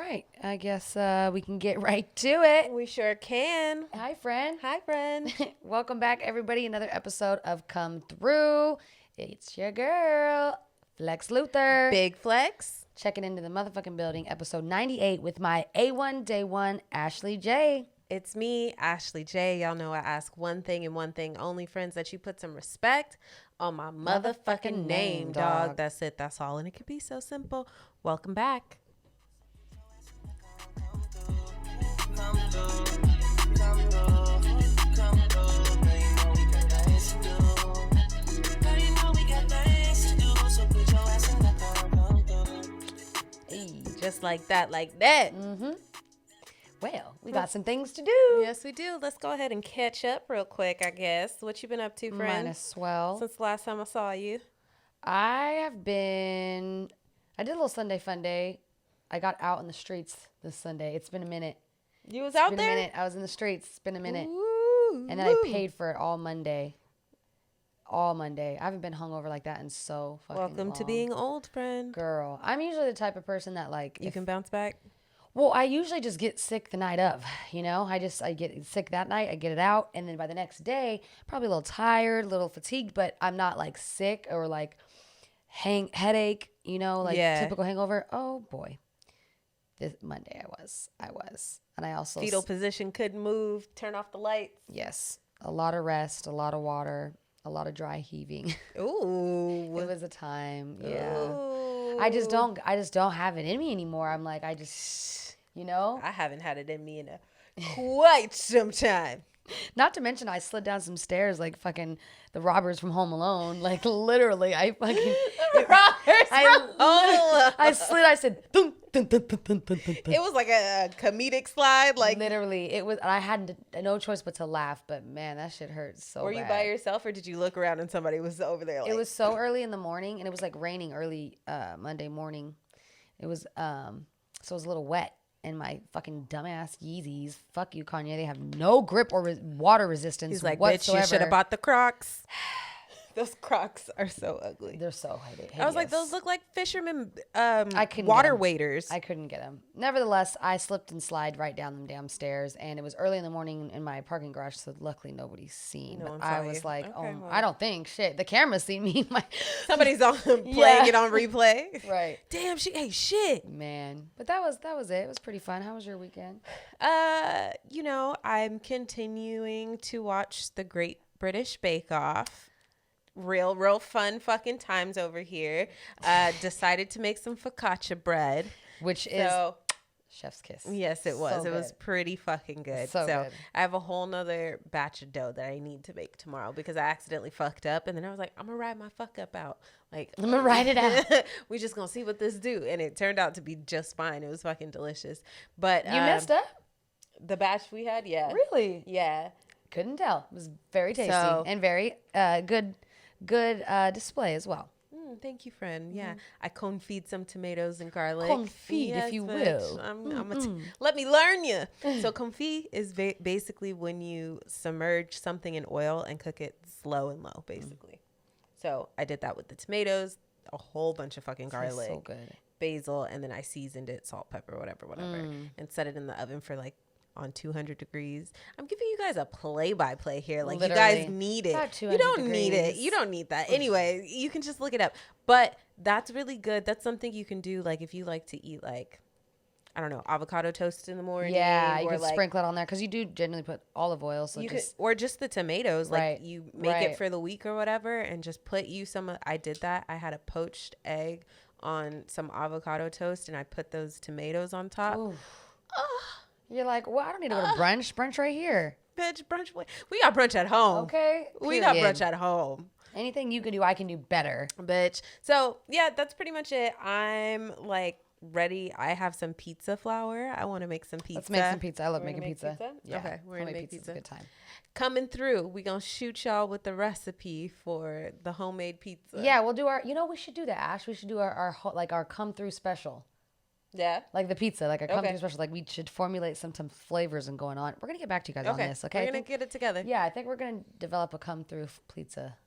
right. I guess we can get right to it. We sure can. Hi, friend. Hi, friend. Welcome back, everybody. Another episode of Come Through. It's your girl, Flex Luther. Big Flex. Checking into the motherfucking building, episode 98 with my A1 Day 1, Ashley J. It's me, Ashley J. Y'all know I ask one thing and one thing only, friends, that you put some respect on my motherfucking name, dog. That's it. That's all. And it could be so simple. Welcome back. Just like that, like that. Mm-hmm. Well, we got some things to do. Yes, we do. Let's go ahead and catch up real quick, I guess. What you been up to, friend? Mine as swell. Since the last time I saw you. I did a little Sunday fun day. I got out in the streets this Sunday. It's been a minute. You was out there? It's been a minute. I was in the streets. It's been a minute. Ooh, and then I paid for it all Monday. All Monday. I haven't been hungover like that in so fucking Welcome long. to being old, friend. Girl, I'm usually the type of person that like... You can bounce back? Well, I usually just get sick the night of, you know? I get sick that night, I get it out, and then by the next day, probably a little tired, a little fatigued, but I'm not like sick or like headache, you know, like typical hangover. Oh boy. This Monday I was. And I also... Fetal position, couldn't move, turn off the lights. Yes. A lot of rest, a lot of water, a lot of dry heaving. Ooh. It was a time. Yeah. Ooh. I just don't have it in me anymore. I'm like, you know? I haven't had it in me in quite some time. Not to mention, I slid down some stairs like fucking the robbers from Home Alone. Like, literally, I fucking... I slid, I said... Dun, dun, dun, dun, dun, dun, dun. It was like a comedic slide. Like literally, it was... I had no choice but to laugh, but man, that shit hurt so bad. Were you by yourself, or did you look around and somebody was over there? Like... It was so early in the morning, and it was like raining early Monday morning. It was... so it was a little wet. And my fucking dumbass Yeezys, fuck you, Kanye, they have no grip or water resistance. He's like, whatsoever. Bitch, you should have bought the Crocs. Those Crocs are so ugly. They're so hideous. I was like, those look like fishermen water waders. I couldn't get them. Nevertheless, I slipped and slid right down them damn stairs, and it was early in the morning in my parking garage, so luckily nobody's seen. No but one I saw was you. like, Okay, well. I don't think shit. The camera's seen me. Somebody's on playing it on replay. Right. Damn, shit. Man. But that was it. It was pretty fun. How was your weekend? You know, I'm continuing to watch the Great British Bake Off. Real fun fucking times over here. Decided to make some focaccia bread, which is chef's kiss. Yes, it was. So it was pretty fucking good. So good. I have a whole nother batch of dough that I need to make tomorrow because I accidentally fucked up, and then I was like, I'm gonna ride my fuck up out. Like, I'm gonna ride it out. We just gonna see what this do, and it turned out to be just fine. It was fucking delicious. But you messed up. The batch we had, yeah. Really? Yeah. Couldn't tell. It was very tasty and very good display as well. Thank you, friend. Yeah, I confit some tomatoes and garlic. Confit, if you will. Let me learn you. So confit is basically when you submerge something in oil and cook it slow and low, basically. So I did that with the tomatoes, a whole bunch of fucking garlic, so good. basil, and then I seasoned it, salt, pepper, whatever, and set it in the oven for like on 200 degrees. I'm giving you guys a play-by-play here. Like, literally. You guys need it. You don't need it. You don't need that. Anyway, you can just look it up. But that's really good. That's something you can do, like, if you like to eat, like, I don't know, avocado toast in the morning. Yeah, you can sprinkle it on there because you do generally put olive oil. So or just the tomatoes. Like, you make it for the week or whatever and just put some. I did that. I had a poached egg on some avocado toast, and I put those tomatoes on top. You're like, well, I don't need to go to brunch. Brunch right here. Bitch, brunch. We got brunch at home. Okay. We got brunch at home. Anything you can do, I can do better. Bitch. So, yeah, that's pretty much it. I'm, like, ready. I have some pizza flour. I want to make some pizza. Let's make some pizza. I love making pizza. Yeah. Okay, we're going to make pizza. It's a good time. Coming through, we're going to shoot y'all with the recipe for the homemade pizza. Yeah, we'll do we should do that, Ash. We should do our come through special. Yeah. Like the pizza, like a come through special. Like, we should formulate some flavors and going on. We're going to get back to you guys on this, okay? We're going to get it together. Yeah, I think we're going to develop a come through pizza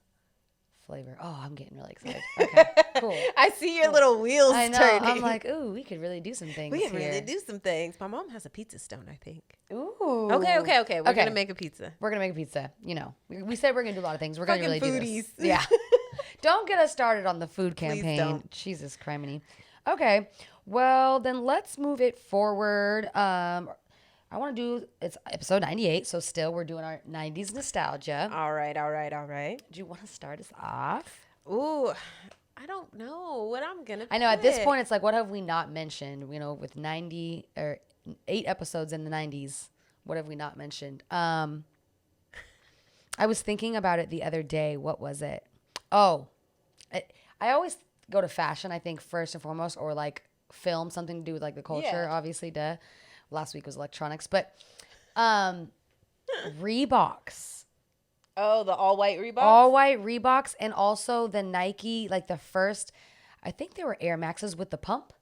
flavor. Oh, I'm getting really excited. Okay, cool. I see your little wheels turning. I'm like, ooh, we could really do some things. We can really do some things. My mom has a pizza stone, I think. Ooh. Okay. We're gonna make a pizza. We're gonna make a pizza. You know, we said we're gonna do a lot of things. We're gonna really foodies. do this. Yeah. Don't get us started on the food campaign. Don't. Jesus criminy. Okay. Well, then let's move it forward. I want to do, it's episode 98, so still we're doing our 90s nostalgia. All right. Do you want to start us off? Ooh, I don't know what I'm going to I know at this point it's like, what have we not mentioned? You know, with 90 or 8 episodes in the 90s, what have we not mentioned? I was thinking about it the other day. What was it? Oh, I always go to fashion, I think, first and foremost, or like film, something to do with like the culture, obviously, duh. Last week was electronics, but Reeboks. Oh, the all-white Reeboks? All-white Reeboks, and also the Nike, like the first, I think they were Air Maxes with the pump.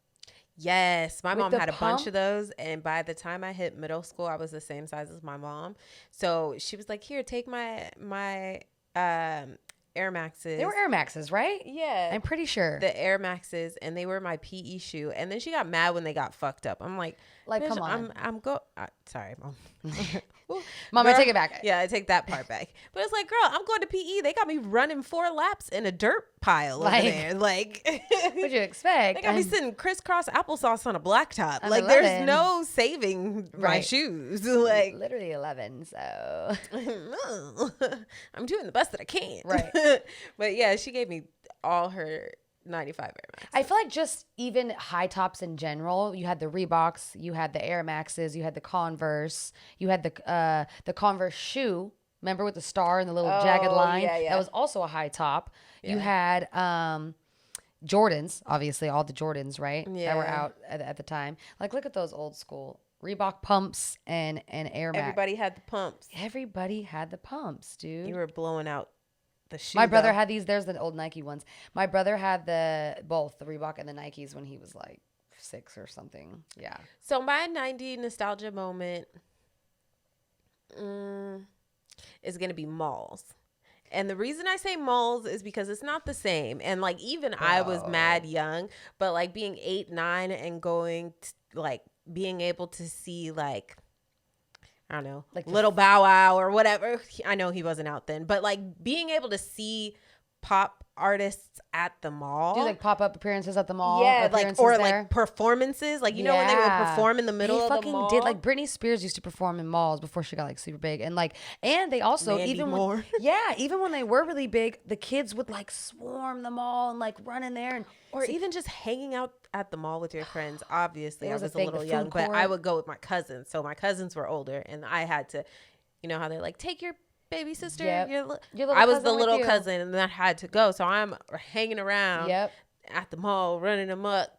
Yes, my mom had a bunch of those, and by the time I hit middle school, I was the same size as my mom. So she was like, here, take my Air Maxes. They were Air Maxes, right? Yeah. I'm pretty sure. The Air Maxes, and they were my PE shoe. And then she got mad when they got fucked up. I'm like come on. Sorry, Mom. Mom, I take it back. Yeah, I take that part back. But it's like, girl, I'm going to PE. They got me running 4 laps in a dirt pile over there. Like, what'd you expect? They got me sitting crisscross applesauce on a blacktop. I'm like, 11. There's no saving my shoes. Like, literally 11. So I'm doing the best that I can. Right. But yeah, she gave me all her 95 Air Max. I feel like just even high tops in general, you had the Reeboks, you had the Air Maxes, you had the Converse, you had the Converse shoe, remember, with the star and the little jagged line? Yeah. That was also a high top. Yeah. You had Jordans, obviously all the Jordans, right? Yeah. That were out at the time. Like, look at those old school Reebok pumps and Air Max. Everybody had the pumps. Everybody had the pumps, dude. You were blowing out the shoe. My brother had these. There's the old Nike ones. My brother had both the Reebok and the Nikes when he was like 6 or something. Yeah. So my 90 nostalgia moment is going to be malls. And the reason I say malls is because it's not the same. And like, even I was mad young, but like being 8, 9 and going like being able to see like, I don't know, like Little Bow Wow or whatever. I know he wasn't out then, but like being able to see pop artists at the mall. Do like pop-up appearances at the mall? Yeah, like, or like performances. Like, you know, when they would perform in the middle of the mall? Did, like Britney Spears used to perform in malls before she got like super big. And like, and they also, even when they were really big, the kids would like swarm the mall and like run in there. And or even just hanging out at the mall with your friends. Obviously, I was a little young, but I would go with my cousins. So my cousins were older, and I had to, you know how they're like, take your baby sister. Yep. Your I was the little cousin, and I had to go. So I'm hanging around at the mall, running amok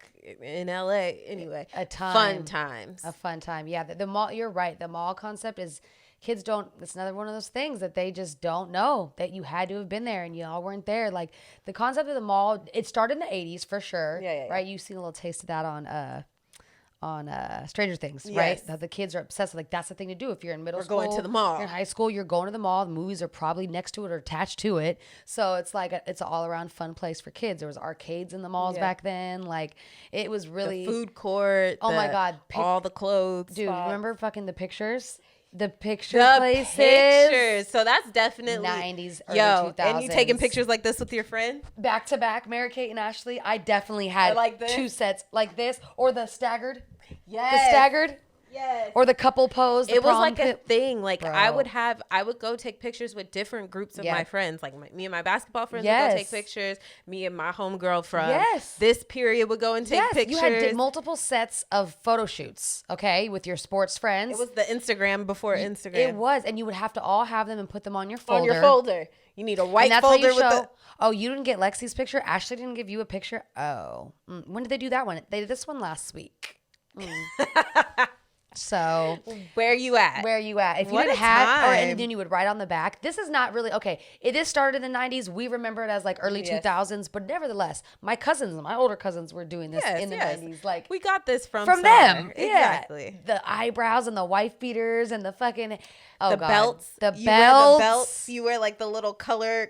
in LA. Anyway, fun times. A fun time. Yeah, the mall. You're right. The mall concept is. Kids don't, it's another one of those things that they just don't know that you had to have been there and y'all weren't there. Like the concept of the mall, it started in the 80s for sure. Yeah. Right? You've seen a little taste of that on Stranger Things, right? That the kids are obsessed with, like, that's the thing to do. If you're in middle school, going to the mall. You're in high school, you're going to the mall. The movies are probably next to it or attached to it. So it's like, it's an all around fun place for kids. There was arcades in the malls back then. Like it was really. The food court. Oh my God. All the clothes. Dude, remember fucking the pictures? The places. Pictures. So that's definitely 90s, early 2000s. And you taking pictures like this with your friend? Back to back, Mary-Kate and Ashley. I definitely had like 2 sets like this, or the staggered. Yes. The staggered. Yes. Or the couple pose. It was like a thing. Like I would go take pictures with different groups of my friends. Like me and my basketball friends would go take pictures. Me and my homegirl from this period would go and take pictures. You had multiple sets of photo shoots, okay, with your sports friends. It was the Instagram before Instagram. It was. And you would have to all have them and put them on your folder. On your folder. You need a white folder with the... Oh, you didn't get Lexie's picture? Ashley didn't give you a picture? Oh. When did they do that one? They did this one last week. So where you at? If you didn't have, and then you would write on the back. This is not really okay. It is started in the 90s. We remember it as like early 2000s, but nevertheless, my older cousins were doing this in the 90s. Like we got this from them. Exactly. The eyebrows and the wife beaters and the fucking belts. The belts. belts. You wear like the little color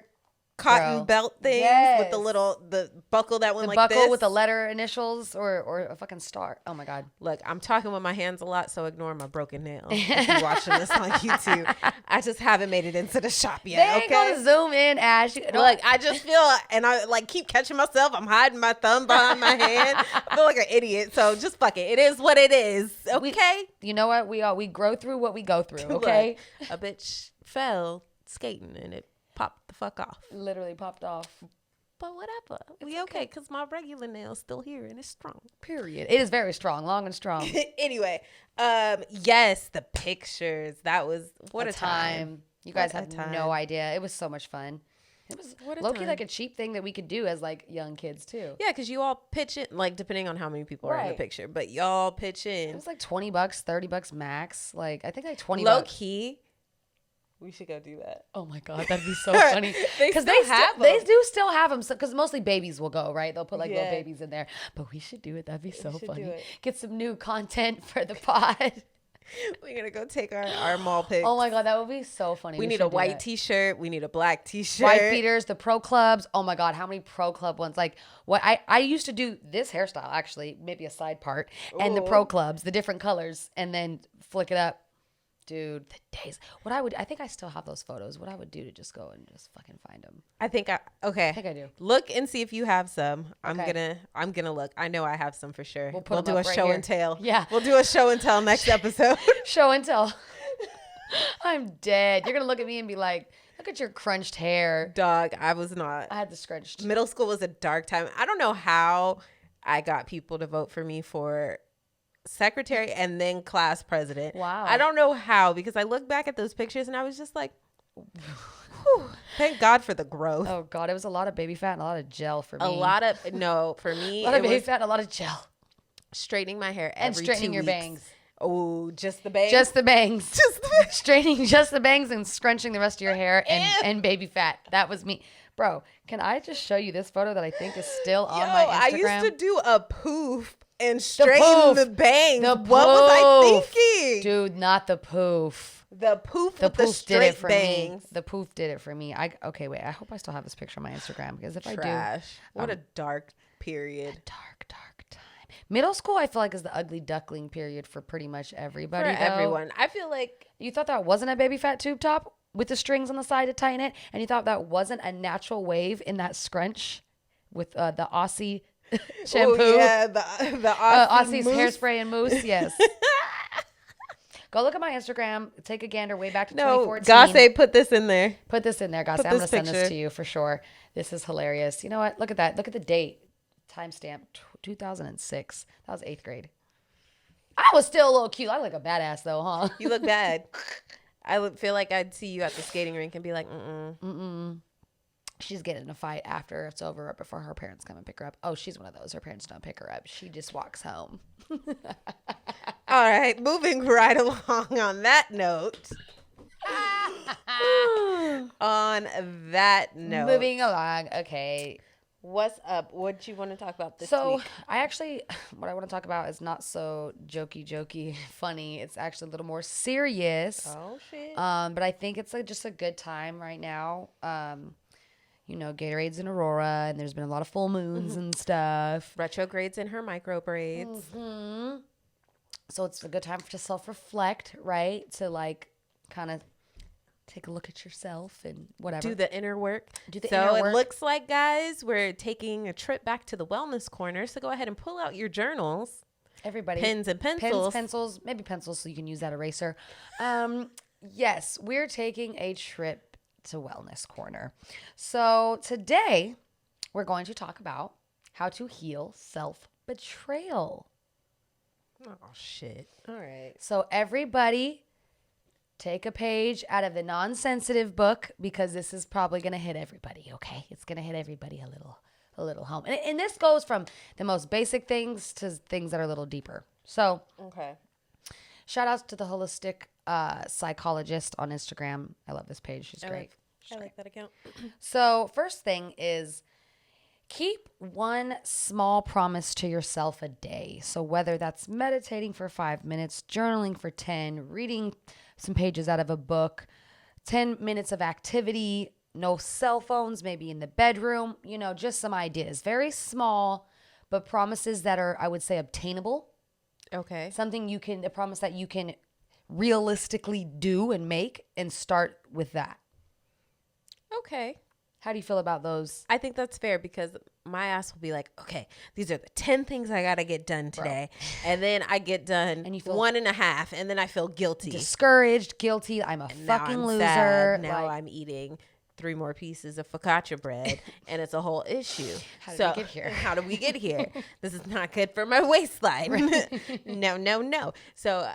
cotton belt things with the buckle that went like this. The buckle with the letter initials or a fucking star. Oh my God. Look, I'm talking with my hands a lot, so ignore my broken nail. If you're watching this on YouTube, I just haven't made it into the shop yet. They ain't gonna zoom in, Ash. Look, I just feel, and I like keep catching myself. I'm hiding my thumb behind my hand. I feel like an idiot. So just fuck it. It is what it is. Okay. You know what? We grow through what we go through. Okay. Look, a bitch fell skating and it popped the fuck off. Literally popped off. But whatever. We okay because my regular nail's still here and it's strong. Period. It is very strong. Long and strong. Anyway, yes, the pictures. That was what a time. You guys have no idea. It was so much fun. It was low-key like a cheap thing that we could do as like young kids too. Yeah, because you all pitch in, like depending on how many people are in the picture, but y'all pitch in. It was like $20, $30 max. Like I think like 20 low-key. We should go do that. Oh my God, that'd be so funny. Because they do still have them. Because mostly babies will go, right? They'll put like little babies in there. But we should do it. That'd be so funny. Get some new content for the pod. We're going to go take our mall pics. Oh my God, that would be so funny. We need a white t-shirt. We need a black t-shirt. White beaters, the pro clubs. Oh my God, how many pro club ones? Like what I used to do this hairstyle actually, maybe a side part, and the pro clubs, the different colors, and then flick it up. Dude, the days. I think I still have those photos. What I would do to just go and just fucking find them. I think I do. Look and see if you have some. I'm gonna look. I know I have some for sure. We'll do a show and tell. Yeah. We'll do a show and tell next episode. Show and tell. I'm dead. You're gonna look at me and be like, look at your crunched hair. Dog, I was not. I had the scrunched. Middle school was a dark time. I don't know how I got people to vote for me for secretary and then class president. Wow. I don't know how, because I look back at those pictures and I was just like, whew, thank God for the growth. Oh God, it was a lot of baby fat and a lot of gel for me. For me. A lot of baby fat and a lot of gel. Straightening my hair and straightening your bangs. Oh, just the bangs? Just the bangs. Straightening just the bangs and scrunching the rest of your hair and baby fat. That was me. Bro, can I just show you this photo that I think is still on my Instagram? I used to do a poof and straighten the bangs. What was I thinking? Dude, not the poof. The poof with the straight bangs. The poof did it for me. Okay, wait. I hope I still have this picture on my Instagram, because if I do. What a dark period. A dark time. Middle school, I feel like, is the ugly duckling period for pretty much everybody. For everyone. I feel like. You thought that wasn't a baby fat tube top with the strings on the side to tighten it? And you thought that wasn't a natural wave in that scrunch with the Aussie shampoo? Oh, yeah, the Aussie's mousse. Hairspray and mousse, yes. Go look at my Instagram. Take a gander way back to 2014. Gasse, put this in there. Put this in there, Gasse. I'm going to send this to you for sure. This is hilarious. You know what? Look at that. Look at the date. Timestamp 2006. That was 8th grade. I was still a little cute. I look like a badass though, huh? You look bad. I would feel like I'd see you at the skating rink and be like, She's getting in a fight after it's over, right before her parents come and pick her up. Oh, she's one of those. Her parents don't pick her up. She just walks home. All right, moving right along on that note. Moving along. Okay. What's up? What do you want to talk about this week? So what I want to talk about is not so jokey, funny. It's actually a little more serious. Oh, shit. But I think it's just a good time right now. Gatorade's in Aurora, and there's been a lot of full moons and stuff. Retrogrades in her micro braids. Mm-hmm. So it's a good time to self-reflect, right? To kind of take a look at yourself and whatever. Do the inner work. It looks like, guys, we're taking a trip back to the wellness corner. So go ahead and pull out your journals. Everybody. Pens and pencils. Pencils, maybe pencils so you can use that eraser. Yes, we're taking a trip to Wellness Corner. So today we're going to talk about how to heal self-betrayal. Oh, shit. All right. So everybody take a page out of the non-sensitive book, because this is probably going to hit everybody, okay? It's going to hit everybody a little home. And this goes from the most basic things to things that are a little deeper. So, okay. Shout outs to the holistic psychologist on Instagram. I love this page. She's great. I like that account. So first thing is keep one small promise to yourself a day. So whether that's meditating for 5 minutes, journaling for 10, reading some pages out of a book, 10 minutes of activity, no cell phones, maybe in the bedroom, you know, just some ideas. Very small, but promises that are, I would say, obtainable. Okay. A promise that you can realistically do and make, and start with that. Okay. How do you feel about those? I think that's fair, because my ass will be like, okay, these are the 10 things I got to get done today. Bro. And then I get done and you feel 1.5, and then I feel guilty. Discouraged, guilty. I'm a fucking loser. Sad. Now I'm eating 3 more pieces of focaccia bread, and it's a whole issue. How did we get here? How do we get here? This is not good for my waistline. Right. No. So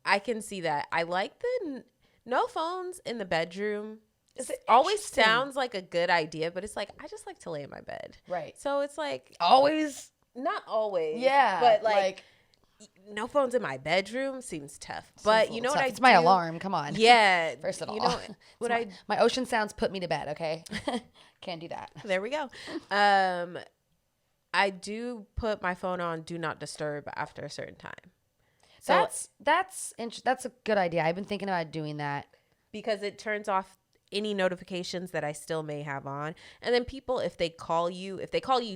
I can see that. I like the no phones in the bedroom. It always sounds like a good idea, but it's like, I just like to lay in my bed. Right. So it's like, always? Not always. Yeah. But like no phones in my bedroom seems tough. But you know what I do? It's my alarm. Come on. Yeah. First of all, you know what my ocean sounds put me to bed. Okay. Can't do that. There we go. I do put my phone on do not disturb after a certain time. So that's a good idea. I've been thinking about doing that, because it turns off any notifications that I still may have on. And then people, if they call you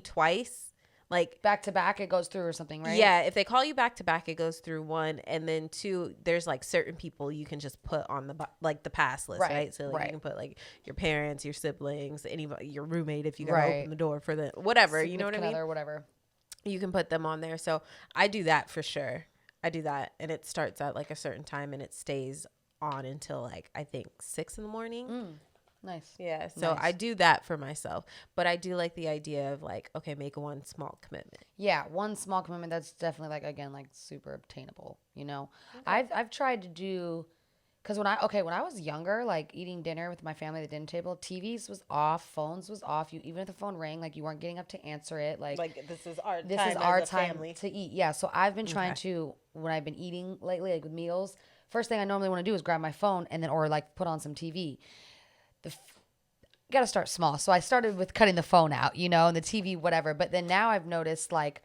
twice, like back to back, it goes through or something, right? Yeah. If they call you back to back, it goes through 1. And then 2, there's like certain people you can just put on the pass list, right? So like you can put like your parents, your siblings, anybody, your roommate, if you gotta open the door for the whatever, you know what I mean? Or whatever. You can put them on there. So I do that for sure. I do that, and it starts at like a certain time, and it stays on until like I think 6 a.m. Nice. Yeah. So nice. I do that for myself, but I do like the idea of like, okay, make one small commitment. Yeah, one small commitment that's definitely like, again, like super obtainable. You know, okay. I've tried to do, because when I was younger, like eating dinner with my family at the dinner table, TVs was off, phones was off. You, even if the phone rang, like you weren't getting up to answer it. Like this is our time to eat. Yeah. So I've been trying to, when I've been eating lately, like with meals, first thing I normally want to do is grab my phone and then, or like put on some TV. Got to start small. So I started with cutting the phone out, you know, and the TV, whatever. But then now I've noticed, like,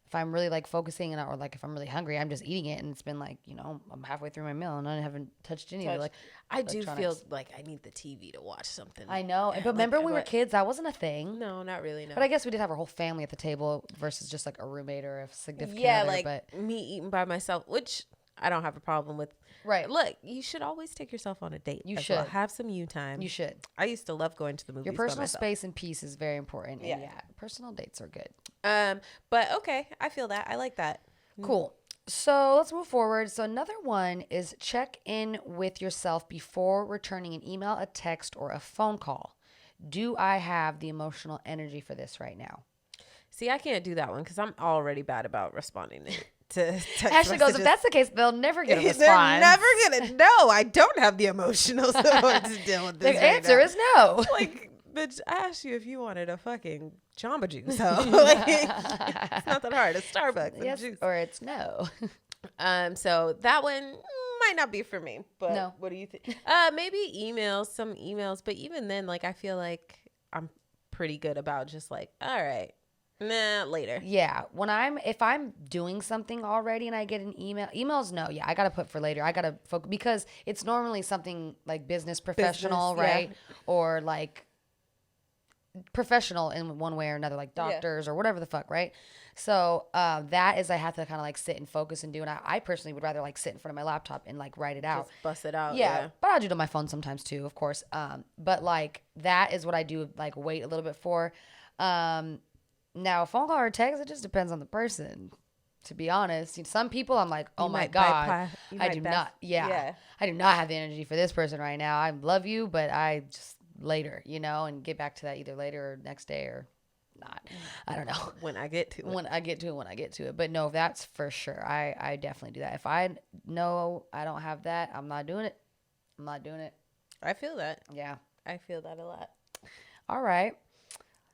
if I'm really like focusing or like if I'm really hungry, I'm just eating it, and it's been like, you know, I'm halfway through my meal and I haven't touched any of it. Like, I do feel like I need the TV to watch something. I know, but remember when we were kids, that wasn't a thing. No, not really. No, but I guess we did have our whole family at the table versus just like a roommate or a significant other. Yeah, like me eating by myself, which I don't have a problem with. Right. Look, you should always take yourself on a date. You should have some you time. You should. I used to love going to the movies. Your personal space and peace is very important. And yeah, personal dates are good. But okay, I feel that. I like that. Cool. So let's move forward. So another one is check in with yourself before returning an email, a text, or a phone call. Do I have the emotional energy for this right now? See, I can't do that one because I'm already bad about responding to text Ashley messages. Goes, if that's the case, they'll never get a response. They're never going to. No, I don't have the emotional support to deal with this. The answer is no. Like, bitch, I asked you if you wanted a fucking Jamba Juice. So, like, it's not that hard. It's Starbucks. Yes, juice. Or it's no. So that one might not be for me. But no. What do you think? Maybe some emails. But even then, like, I feel like I'm pretty good about just like, all right. Nah, later. Yeah. If I'm doing something already and I get an emails, no. Yeah, I got to put for later. I got to focus because it's normally something like business professional, right? Yeah. Or like professional in one way or another, like doctors or whatever the fuck, right? So that is I have to kind of like sit and focus and do. And I personally would rather like sit in front of my laptop and like write it out. Just bust it out. Yeah. But I'll do it on my phone sometimes too, of course. But like that is what I do, like wait a little bit for. Now, a phone call or text, it just depends on the person, to be honest. Some people, I'm like, oh my God, I do not. Yeah. I do not have the energy for this person right now. I love you, but I just later, you know, and get back to that either later or next day or not. I don't know. When I get to it. When I get to it. But no, that's for sure. I definitely do that. If I know I don't have that, I'm not doing it. I feel that. Yeah. I feel that a lot. All right.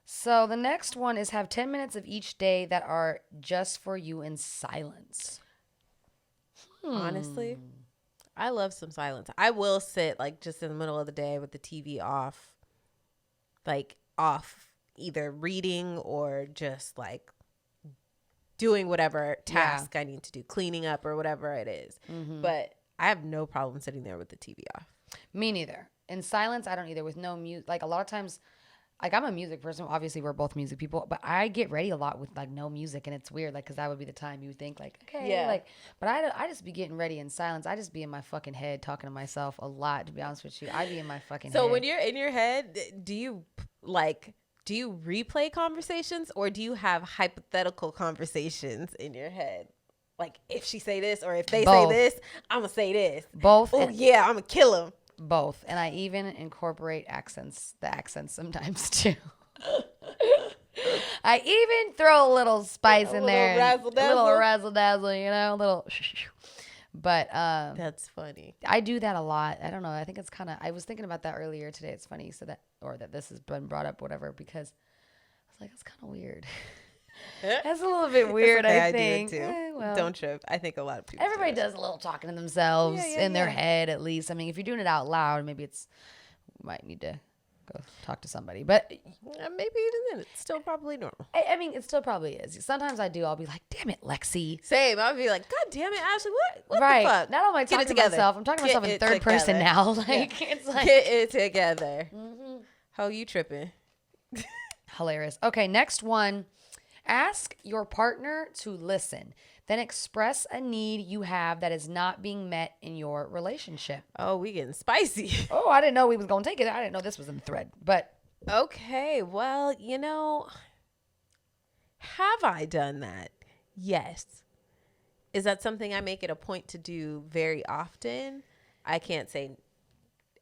So the next one is have 10 minutes of each day that are just for you in silence. Honestly, I love some silence. I will sit like just in the middle of the day with the TV off, either reading or just like doing whatever task I need to do, cleaning up or whatever it is. Mm-hmm. But I have no problem sitting there with the TV off. Me neither. In silence, I don't either. With no music, like a lot of times, like I'm a music person. Obviously, we're both music people, but I get ready a lot with like no music, and it's weird, like because that would be the time you would think like, okay, like. But I just be getting ready in silence. I just be in my fucking head talking to myself a lot. To be honest with you, I be in my fucking head. So when you're in your head, do you replay conversations, or do you have hypothetical conversations in your head? Like if she say this, or if they say this, I'm gonna say this. Both. Oh yeah, I'm gonna kill him. Both. And I even incorporate the accents sometimes too. I even throw a little spice in there. A little razzle dazzle, you know, a little. But that's funny. I do that a lot. I don't know. I think it's kind of, I was thinking about that earlier today. It's funny. So that, or that this has been brought up, whatever, because I was like, it's kind of weird. That's a little bit weird, okay, I think. I do it too. Well, don't trip. I think a lot of people everybody does a little talking to themselves in their head, at least. I mean, if you're doing it out loud, maybe you might need to go talk to somebody. But maybe even then, it's still probably normal. I mean, it still probably is. Sometimes I do. I'll be like, damn it, Lexie. Same. I'll be like, God damn it, Ashley. What right. the fuck? Not only am I talking to myself, I'm talking to myself in third person now. Like, it's like, get it together. Mm-hmm. How you tripping? Hilarious. Okay, next one. Ask your partner to listen. Then express a need you have that is not being met in your relationship. Oh, we getting spicy. Oh, I didn't know we was going to take it. I didn't know this was in the thread. But okay, well, have I done that? Yes. Is that something I make it a point to do very often? I can't say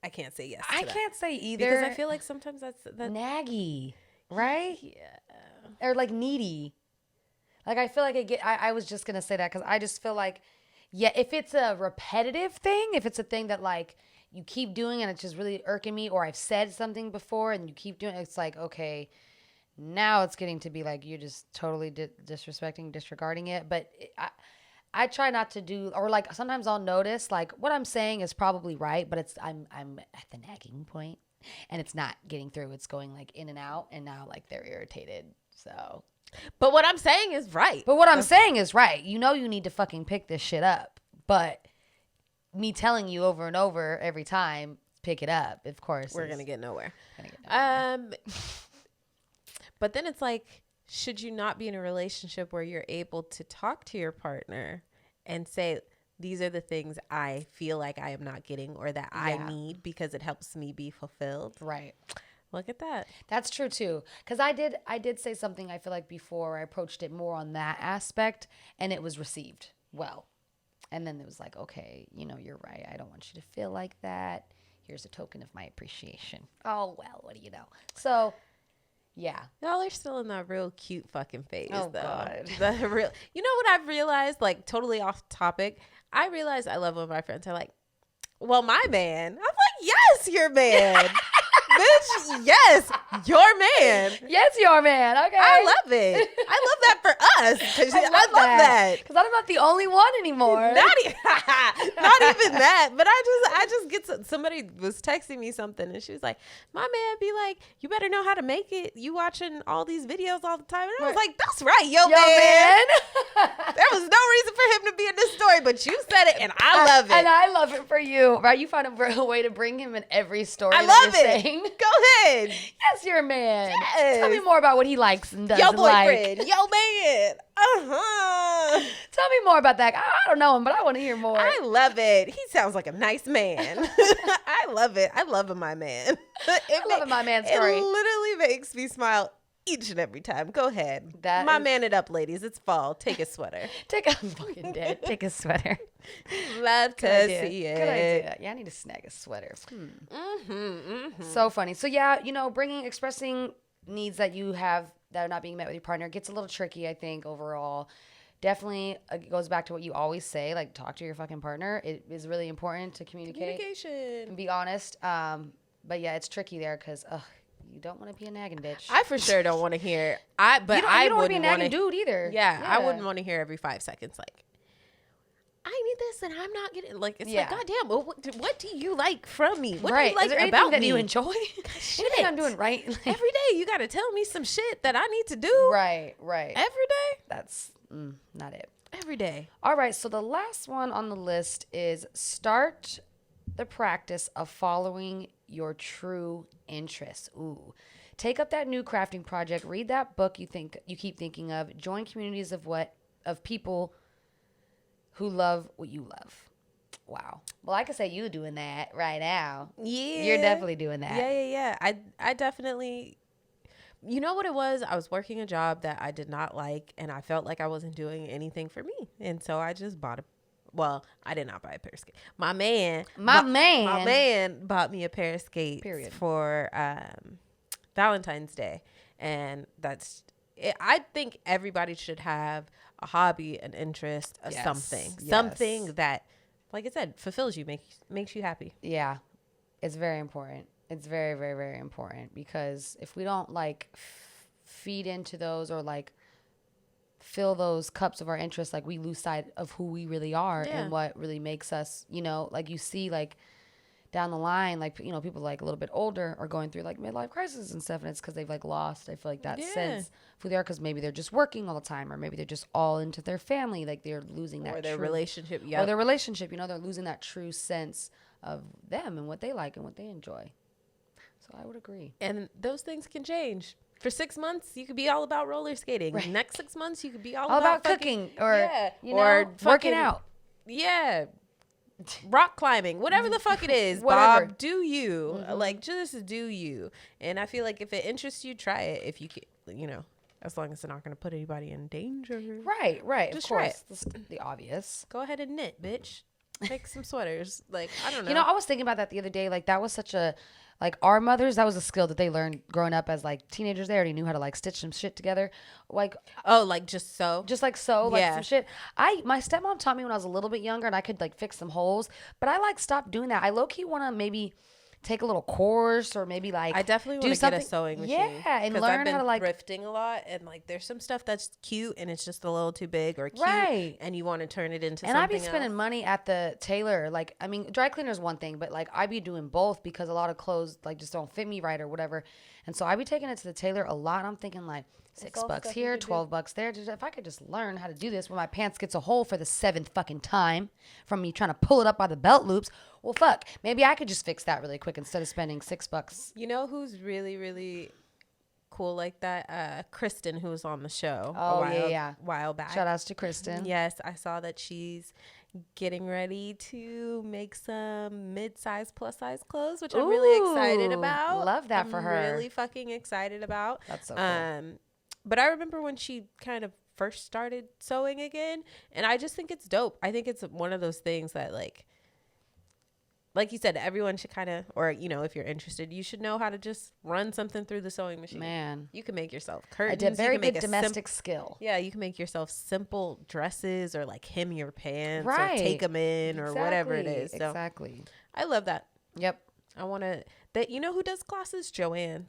yes to that. I can't say either. Because I feel like sometimes that's naggy, right? Yeah. Or like needy. Like I feel like I was just going to say that because I just feel like, yeah, if it's a repetitive thing, if it's a thing that like you keep doing and it's just really irking me, or I've said something before and you keep doing it, it's like, okay, now it's getting to be like you're just totally disregarding it. But I try not to do, or like sometimes I'll notice like what I'm saying is probably right, but I'm at the nagging point and it's not getting through. It's going like in and out, and now like they're irritated. So, but what I'm saying is right. You know you need to fucking pick this shit up. But me telling you over and over every time, pick it up, of course. We're going to get nowhere. But then it's like, should you not be in a relationship where you're able to talk to your partner and say, these are the things I feel like I am not getting, or that I need because it helps me be fulfilled? Right. Look at that. That's true too. Because I did say something, I feel like before, I approached it more on that aspect and it was received well. And then it was like, okay, you're right. I don't want you to feel like that. Here's a token of my appreciation. Oh, well, what do you know? So, yeah. Y'all are still in that real cute fucking phase, though. God. The real, what I've realized, like totally off topic, I realized I love when my friends are like, well, my man. I'm like, yes, your man. Bitch, yes, your man. Yes, your man. Okay. I love it. I love that for us. I love that. Because I'm not the only one anymore. Not even that. But I just get somebody was texting me something and she was like, my man be like, you better know how to make it. You watching all these videos all the time. And I was like, that's right, yo man. There was no reason for him to be in this story, but you said it and I love it. And I love it for you. Right? You find a way to bring him in every story. I love it. Saying. Go ahead. Yes, your man. Yes. Tell me more about what he likes and doesn't boyfriend. like. Yo man. Tell me more about that. I don't know him, but I want to hear more. I love it. He sounds like a nice man. I love it. I love my man. I love my man's story. It literally makes me smile each and every time. Go ahead. Man it up, ladies. It's fall. Take a sweater. I'm fucking dead. Take a sweater. Love to see it. Good idea. Yeah, I need to snag a sweater. So funny. So yeah, expressing needs that you have that are not being met with your partner gets a little tricky, I think, overall. Definitely goes back to what you always say, like talk to your fucking partner. It is really important to communication and be honest. But yeah, it's tricky there because you don't want to be a nagging bitch. I for sure don't want to hear. You don't want to be a nagging dude either. Yeah, I wouldn't want to hear every 5 seconds like, I need this and I'm not getting like. It's like, goddamn. Well, what do you like from me? What do you like about me? That you enjoy? Anything I'm doing right? Like, every day you got to tell me some shit that I need to do. Right. Every day. That's not it. Every day. All right. So the last one on the list is start the practice of following your true interests. Ooh. Take up that new crafting project. Read that book you keep thinking of. Join communities of people who love what you love. Wow. Well, I could say you doing that right now. Yeah. You're definitely doing that. Yeah. I definitely, you know what it was? I was working a job that I did not like, and I felt like I wasn't doing anything for me. And so I just I did not buy a pair of skates. My man bought me a pair of skates for Valentine's Day. And that's it. I think everybody should have a hobby, an interest, something that, like I said, fulfills you, makes you happy. Yeah, it's very important. It's very, very, very important, because if we don't like feed into those or like fill those cups of our interest, like we lose sight of who we really are and what really makes us, like you see, like down the line, like, people like a little bit older are going through like midlife crisis and stuff, and it's because they've like lost, I feel like, that sense of who they are, because maybe they're just working all the time, or maybe they're just all into their family, like they're losing that, or their relationship, they're losing that true sense of them and what they like and what they enjoy. So I would agree. And those things can change. For 6 months, you could be all about roller skating. Right. Next 6 months, you could be all about cooking or working out. Yeah. Rock climbing, whatever the fuck it is, Whatever. Bob, do you. Like, just do you. And I feel like if it interests you, try it. If you can, as long as it's not going to put anybody in danger. Right. Just of course. That's the obvious. Go ahead and knit, bitch. Make some sweaters. Like, I don't know. I was thinking about that the other day. Like, that was such a, like, our mothers, that was a skill that they learned growing up as like teenagers. They already knew how to like stitch some shit together. Like, just sew like some shit. My stepmom taught me when I was a little bit younger, and I could like fix some holes, but I like stopped doing that. I low-key want to maybe take a little course, or maybe like I definitely want to get a sewing machine. Yeah, and learn how to like thrifting a lot, and like there's some stuff that's cute and it's just a little too big or cute, and you want to turn it into something else. And I be spending money at the tailor. Like, I mean, dry cleaner is one thing, but like I be doing both because a lot of clothes like just don't fit me right or whatever. And so I be taking it to the tailor a lot. I'm thinking like $6 here, $12 there. If I could just learn how to do this when my pants gets a hole for the 7th fucking time from me trying to pull it up by the belt loops, well, fuck, maybe I could just fix that really quick instead of spending $6. You know who's really, really cool like that? Kristen, who was on the show a while back. Shout outs to Kristen. Yes, I saw that she's getting ready to make some mid-size, plus-size clothes, which I'm really excited about. Love that for her. I'm really fucking excited about. That's so cool. But I remember when she kind of first started sewing again, and I just think it's dope. I think it's one of those things that like you said, everyone should kind of, or, if you're interested, you should know how to just run something through the sewing machine. Man. You can make yourself curtains. A very good domestic skill. Yeah, you can make yourself simple dresses, or like hem your pants, or take them in, or whatever it is. So exactly. I love that. Yep. I want to, who does classes? Joanne.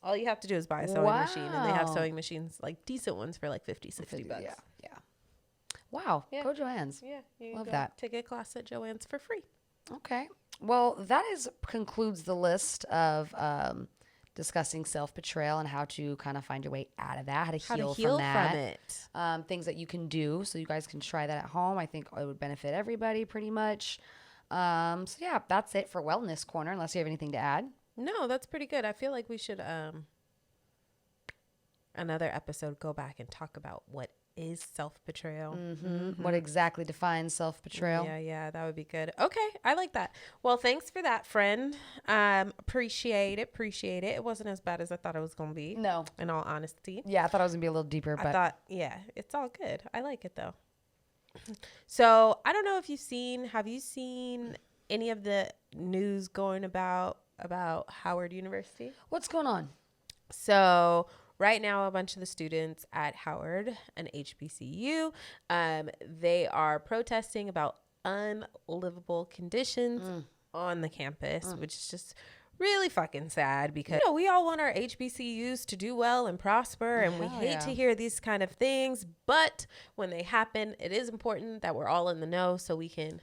All you have to do is buy a sewing machine, and they have sewing machines, like decent ones, for like $50-$60. Yeah. Wow. Yeah. Go Joanne's. Yeah. Love that. Take a class at Joanne's for free. Okay. Well, that concludes the list of discussing self-betrayal and how to kind of find your way out of that, how to heal from it. Things that you can do, so you guys can try that at home. I think it would benefit everybody pretty much. So yeah, that's it for Wellness Corner, unless you have anything to add. No, that's pretty good. I feel like we should another episode go back and talk about what is self-betrayal. What exactly defines self-betrayal. Yeah, that would be good. Okay, I like that. Well, thanks for that, friend. Appreciate it. It wasn't as bad as I thought it was going to be. No. In all honesty. Yeah, I thought it was going to be a little deeper. But I thought, it's all good. I like it, though. So, I don't know if have you seen any of the news going about Howard University? What's going on? So right now, a bunch of the students at Howard, an HBCU, they are protesting about unlivable conditions on the campus, which is just really fucking sad, because we all want our HBCUs to do well and prosper, and we hate to hear these kind of things, but when they happen, it is important that we're all in the know so we can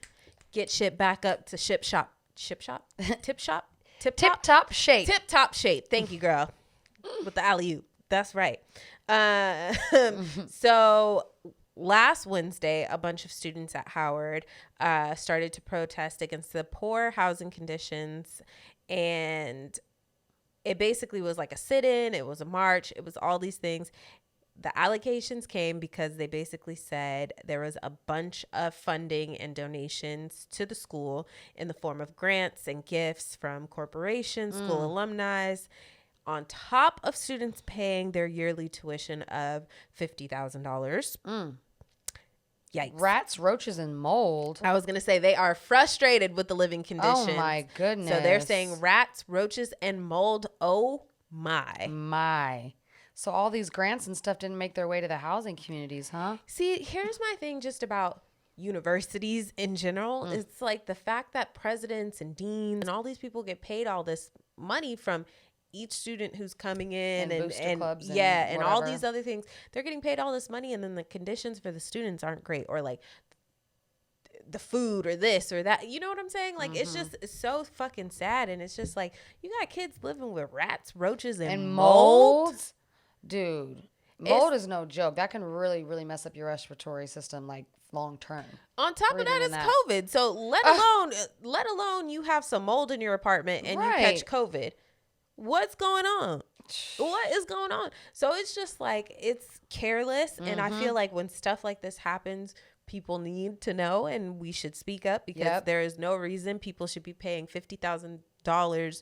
get shit back up to tip top shape. Thank you, girl. With the alley-oop. That's right. So last Wednesday, a bunch of students at Howard started to protest against the poor housing conditions, and it basically was like a sit-in. It was a march. It was all these things. The allegations came because they basically said there was a bunch of funding and donations to the school in the form of grants and gifts from corporations, school alumni, on top of students paying their yearly tuition of $50,000. Yikes. Rats, roaches, and mold. I was going to say they are frustrated with the living conditions. Oh, my goodness. So they're saying rats, roaches, and mold. Oh, my. So all these grants and stuff didn't make their way to the housing communities, huh? See, here's my thing just about universities in general. It's like the fact that presidents and deans and all these people get paid all this money from each student who's coming in and clubs and all these other things. They're getting paid all this money, and then the conditions for the students aren't great, or like the food or this or that. You know what I'm saying? Like, it's so fucking sad. And it's just like, you got kids living with rats, roaches, and molds. Dude, mold is no joke. That can really, really mess up your respiratory system, like, long term. On top of that, it's COVID. So let alone you have some mold in your apartment and you catch COVID. What's going on? What is going on? So it's just like, it's careless. And I feel like when stuff like this happens, people need to know, and we should speak up, because there is no reason people should be paying $50,000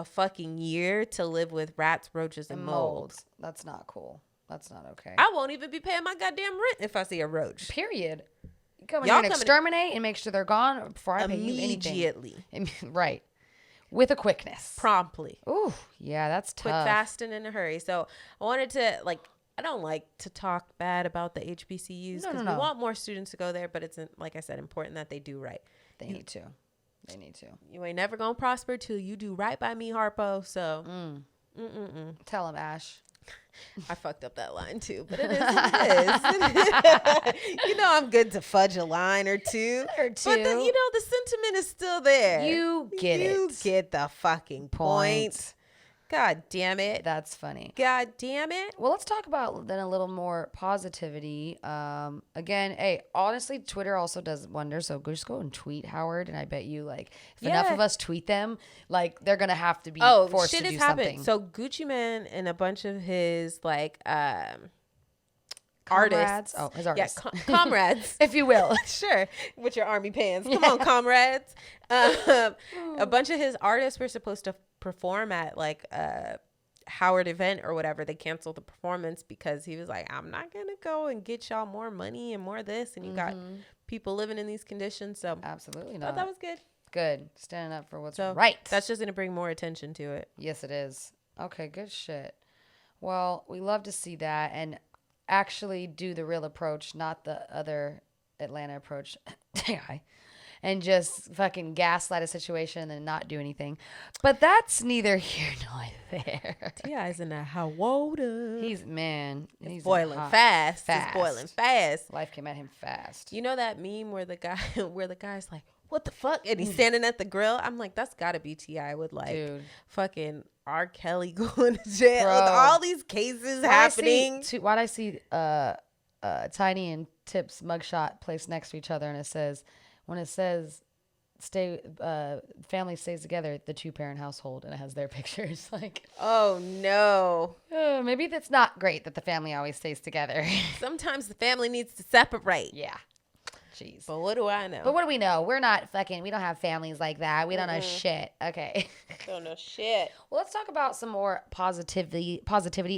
a fucking year to live with rats, roaches, and mold. That's not cool. That's not okay. I won't even be paying my goddamn rent if I see a roach. Period. You come in here and exterminate and make sure they're gone before I pay you anything. Immediately. Right. With a quickness. Promptly. Ooh, yeah, that's tough. Quick, fast, and in a hurry. So I wanted to, like, I don't like to talk bad about the HBCUs because we want more students to go there, but it's, like I said, important that they do right. They need to. You ain't never gonna prosper till you do right by me, Harpo. So tell him, Ash. I fucked up that line too, but it is what it is. You know, I'm good to fudge a line or two. But the sentiment is still there. You get the fucking point. God damn it. That's funny. God damn it. Well, let's talk about then a little more positivity. Again, hey, honestly, Twitter also does wonders. So just go and tweet Howard. And I bet you, like, if enough of us tweet them, like, they're going to have to be forced to do something. So Gucci Mane and a bunch of his, like, artists. Oh, his artists. Yeah, comrades. If you will. Sure. With your army pants. Come on, comrades. A bunch of his artists were supposed to perform at, like, a Howard event or whatever. They canceled the performance because he was like, I'm not going to go and get y'all more money and more this. And you got people living in these conditions. So absolutely not. But that was good. Good. Standing up for what's right. That's just going to bring more attention to it. Yes, it is. Okay, good shit. Well, we love to see that and actually do the real approach, not the other Atlanta approach. And just fucking gaslight a situation and then not do anything. But that's neither here nor there. T.I.'s in the hot water. He's boiling fast. He's boiling fast. Life came at him fast. You know that meme where the guy's like, what the fuck? And he's standing at the grill. I'm like, that's gotta be T.I. with, like, fucking R. Kelly going to jail. Bro. With all these cases happening. Why'd I see Tiny and Tip's mugshot placed next to each other, and it says, when it says family stays together, the 2-parent household, and it has their pictures. Like, oh no. Maybe that's not great that the family always stays together. Sometimes the family needs to separate. Yeah. Jeez. But what do I know? But what do we know? We're not fucking, we don't have families like that. We don't know shit. Okay. Don't know shit. Well, let's talk about some more positivity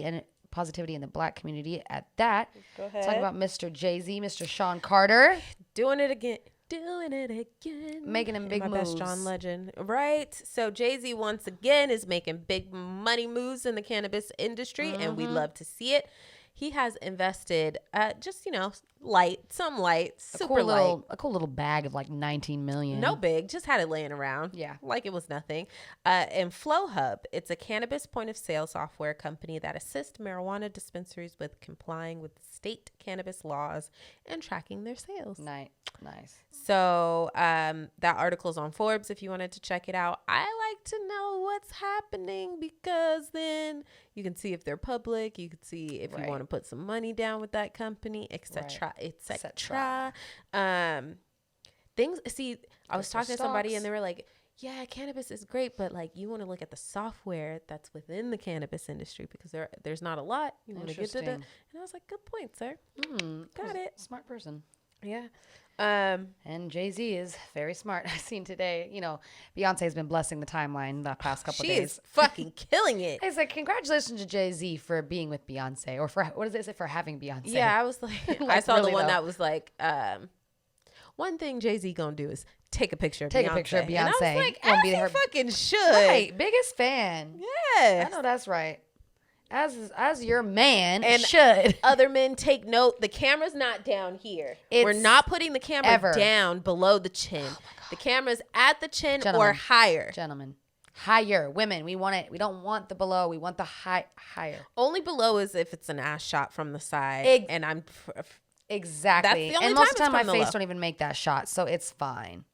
in the black community at that. Go ahead. Talk about Mr. Jay-Z, Mr. Sean Carter. Doing it again. Making him big moves. My best John Legend. Right. So Jay-Z once again is making big money moves in the cannabis industry, and we love to see it. He has invested just, super light. A cool little bag of like 19 million. No big, just had it laying around. Yeah. Like it was nothing. And Flowhub, it's a cannabis point of sale software company that assists marijuana dispensaries with complying with state cannabis laws and tracking their sales. Nice. So that article's on Forbes if you wanted to check it out. I like to know what's happening because then you can see if they're public. You can see if you want to put some money down with that company, etc. etc. Things. See, I was talking to somebody and they were like, yeah, cannabis is great, but like you want to look at the software that's within the cannabis industry because there's not a lot. You want to get to the, and I was like, good point, sir. Got it. Smart person. Yeah. And Jay-Z is very smart. I've seen today, you know, Beyonce's been blessing the timeline the past couple days. She's fucking killing it. I said, congratulations to Jay-Z for being with Beyonce, or for, what does it say, for having Beyonce? Yeah, I was like, I saw really the one that was like, one thing Jay-Z gonna do is take a picture of Beyonce. Take a picture of Beyonce. And I was like, as he fucking should. Right, biggest fan. Yes. I know that's right. As your man and should. Other men take note. The camera's not down here. We're not putting the camera down below the chin. Oh the camera's at the chin or higher. Gentlemen. Higher. Women, we want it. We don't want the below. We want the higher. Only below is if it's an ass shot from the side. And I'm... Exactly. That's the only and most of the time my face don't even make that shot, so it's fine.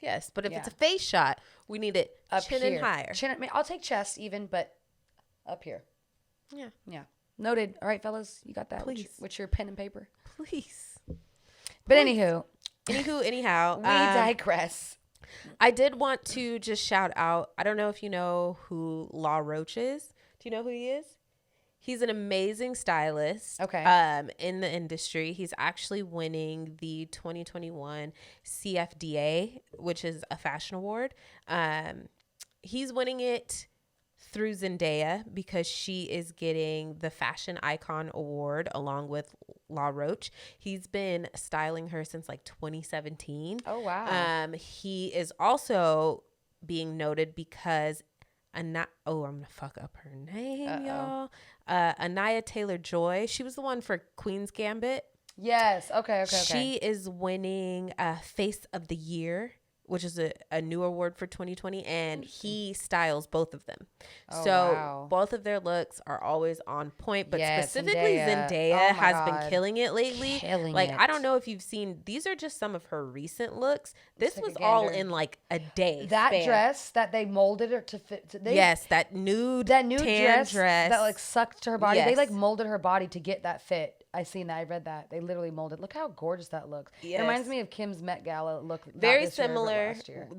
Yes, but if it's a face shot, we need it up chin here. And higher. I'll take chest even, but up here. Yeah. Yeah. Noted. All right, fellas, you got that? Please. With your pen and paper? Please. But anyhow. Anyhow. We digress. I did want to just shout out, I don't know if you know who Roaches is. Do you know who he is? He's an amazing stylist. In the industry. He's actually winning the 2021 CFDA, which is a fashion award. He's winning it through Zendaya because she is getting the Fashion Icon Award along with La Roche. He's been styling her since like 2017. Oh, wow. He is also being noted because I'm going to fuck up her name, y'all. Anaya Taylor-Joy. She was the one for Queen's Gambit. Yes. Okay. She is winning Face of the Year, which is a new award for 2020, and he styles both of them. Both of their looks are always on point, but specifically Zendaya has been killing it lately. I don't know if you've seen, these are just some of her recent looks. This was all in like a day. That dress that they molded her to fit. That nude tan dress that like sucked to her body. Yes. They like molded her body to get that fit. I seen that. I read that. They literally molded. Look how gorgeous that looks. Yes. It reminds me of Kim's Met Gala look. Very similar.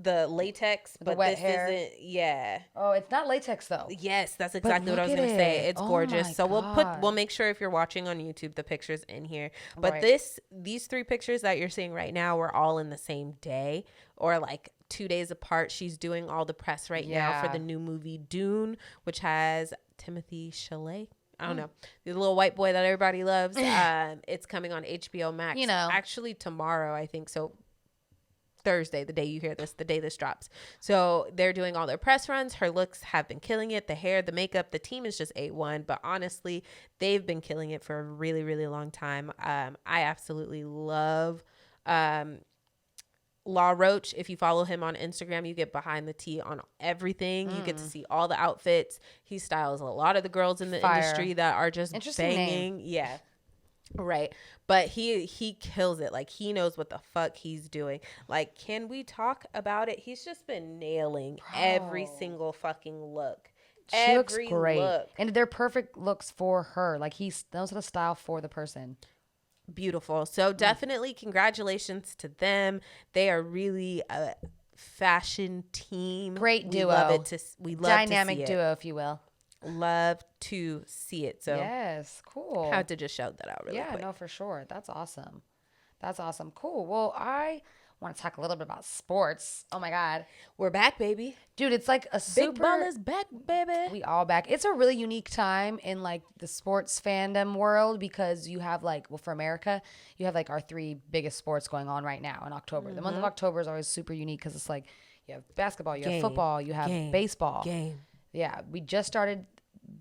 The latex, but this isn't. Yeah. Oh, it's not latex though. Yes, that's exactly what I was going to say. It's gorgeous. So we'll make sure if you're watching on YouTube, the pictures in here. But these 3 pictures that you're seeing right now were all in the same day or like 2 days apart. She's doing all the press right now for the new movie Dune, which has Timothée Chalamet. I don't know. The little white boy that everybody loves. It's coming on HBO Max. You know. Actually tomorrow, I think. So Thursday, the day you hear this, the day this drops. So they're doing all their press runs. Her looks have been killing it. The hair, the makeup, the team is just A1. But honestly, they've been killing it for a really, really long time. I absolutely love La Roche. If you follow him on Instagram, you get behind the tea on everything. You get to see all the outfits. He styles a lot of the girls in the industry that are just banging. Yeah. Right. But he kills it. Like, he knows what the fuck he's doing. Like, can we talk about it? He's just been nailing every single fucking look. She looks great. And they're perfect looks for her. Like, he knows how to style for the person. Beautiful. So definitely congratulations to them. They are really a fashion team. Great duo. We love dynamic to see it. Duo, if you will. Love to see it. So yes, cool. Had to just shout that out really quick. Yeah, no, for sure. That's awesome. Cool. Well, I want to talk a little bit about sports. Oh my God. We're back, baby. Dude, it's like a super... Big ball is back, baby. We all back. It's a really unique time in like the sports fandom world because you have like, well, for America, you have like our 3 biggest sports going on right now in October. The month of October is always super unique because it's like you have basketball, you have football, you have baseball. Yeah, we just started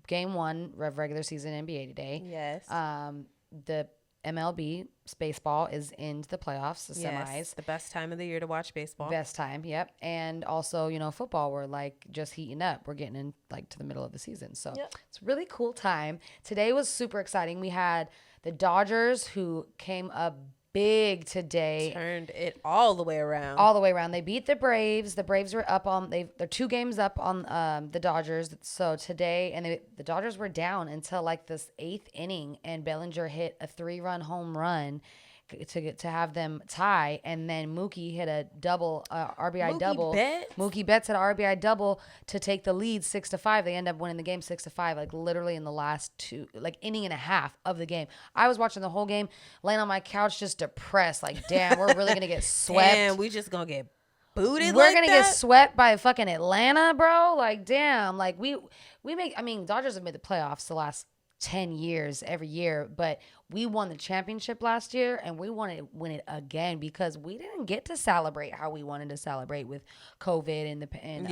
game 1 of regular season NBA today. Yes. The MLB baseball is into the playoffs, the semis. The best time of the year to watch baseball. Best time, yep. And also, you know, football, we're like just heating up. We're getting in like to the middle of the season. So it's a really cool time. Today was super exciting. We had the Dodgers who came up big today. Turned it all the way around. They beat the Braves. The Braves were up on, they're 2 games up on the Dodgers. So today, and the Dodgers were down until like this 8th inning, and Bellinger hit a 3-run home run to have them tie, and then Mookie hit a double RBI double. Mookie Betts had an RBI double to take the lead 6-5. They end up winning the game 6-5, like literally in the last inning and a half of the game. I was watching the whole game, laying on my couch, just depressed. Like, damn, we're really gonna get swept. Damn, we just gonna get booted. We're gonna get swept by fucking Atlanta, bro. Like, damn. Like we make. I mean, Dodgers have made the playoffs the last 10 years every year, but we won the championship last year, and we want to win it again because we didn't get to celebrate how we wanted to celebrate with COVID and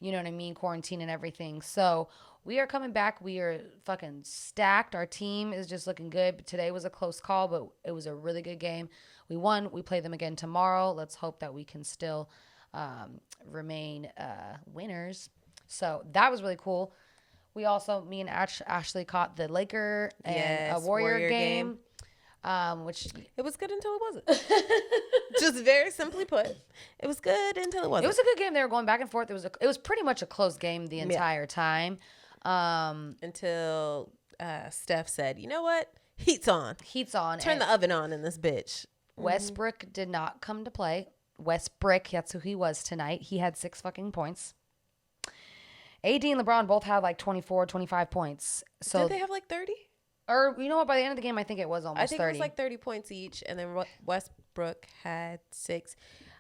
you know what I mean, quarantine and everything. So we are coming back. We are fucking stacked. Our team is just looking good. But today was a close call, but it was a really good game. We won. We play them again tomorrow. Let's hope that we can still remain winners. So that was really cool. We also, me and Ashley caught the Laker and a Warrior game. Which it was good until it wasn't. Just very simply put, it was good until it wasn't. It was a good game. They were going back and forth. It was pretty much a close game the entire time. Until Steph said, "You know what? Heat's on. Turn the oven on in this bitch." Westbrook did not come to play. Westbrook, that's who he was tonight. He had 6 fucking points. AD and LeBron both had like 24, 25 points. So did they have like 30? Or you know what? By the end of the game, I think it was almost 30. I think it was like 30 points each, and then Westbrook had 6.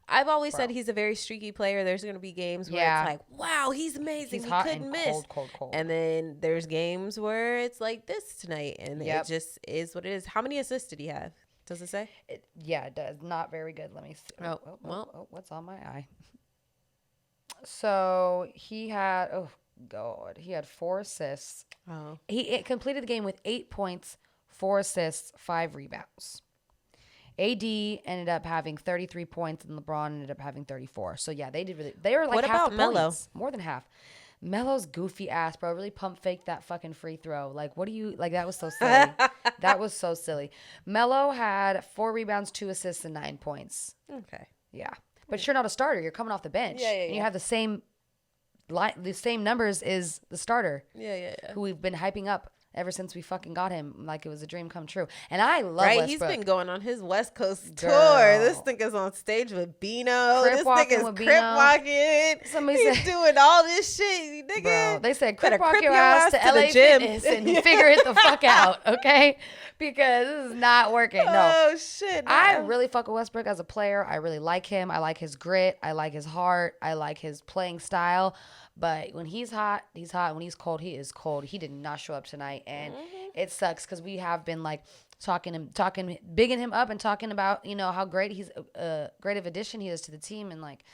I've always said he's a very streaky player. There's going to be games where it's like, wow, he's amazing. He couldn't miss. Cold. And then there's games where it's like this tonight, and it just is what it is. How many assists did he have? Does it say? It does. Not very good. Let me see. Oh, what's on my eye? So he had, he had 4 assists. Oh. He completed the game with 8 points, 4 assists, 5 rebounds. AD ended up having 33 points, and LeBron ended up having 34. So yeah, they were like what half about the Melo? Points, more than half. Melo's goofy ass, bro. Really pump faked that fucking free throw. Like, what do you like? That was so silly. That was so silly. Melo had 4 rebounds, 2 assists, and 9 points. Okay. Yeah, but you're not a starter. You're coming off the bench. Yeah. And you have the same numbers as the starter. Yeah. Who we've been hyping up ever since we fucking got him, like it was a dream come true. And I love Westbrook. He's been going on his West Coast tour. This nigga's on stage with Beano. This nigga's crip walking. He's doing all this shit, nigga. Bro, they said crip walk your ass to LA Fitness and figure it the fuck out, okay? Because this is not working. No. Oh shit. No. I really fuck with Westbrook as a player. I really like him. I like his grit. I like his heart. I like his playing style. But when he's hot, he's hot. When he's cold, he is cold. He did not show up tonight, and it sucks because we have been like bigging him up and talking about how great he's great of addition he is to the team, and like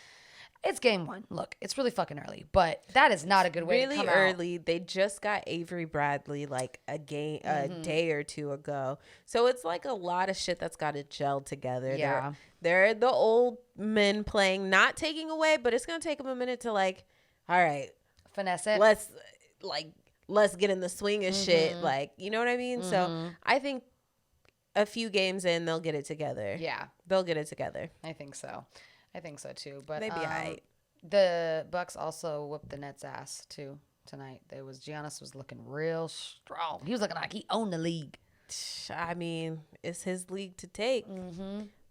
it's game 1. Look, it's really fucking early, but that is not a good way to come out. Really early. They just got Avery Bradley like a day or 2 ago, so it's like a lot of shit that's got to gel together. Yeah, they're the old men playing, not taking away, but it's gonna take them a minute to like. All right, finesse it. Let's get in the swing of shit. Like, you know what I mean? So I think a few games in, they'll get it together. Yeah, they'll get it together. I think so too. But maybe the Bucks also whooped the Nets' ass too tonight. Giannis was looking real strong. He was looking like he owned the league. I mean, it's his league to take.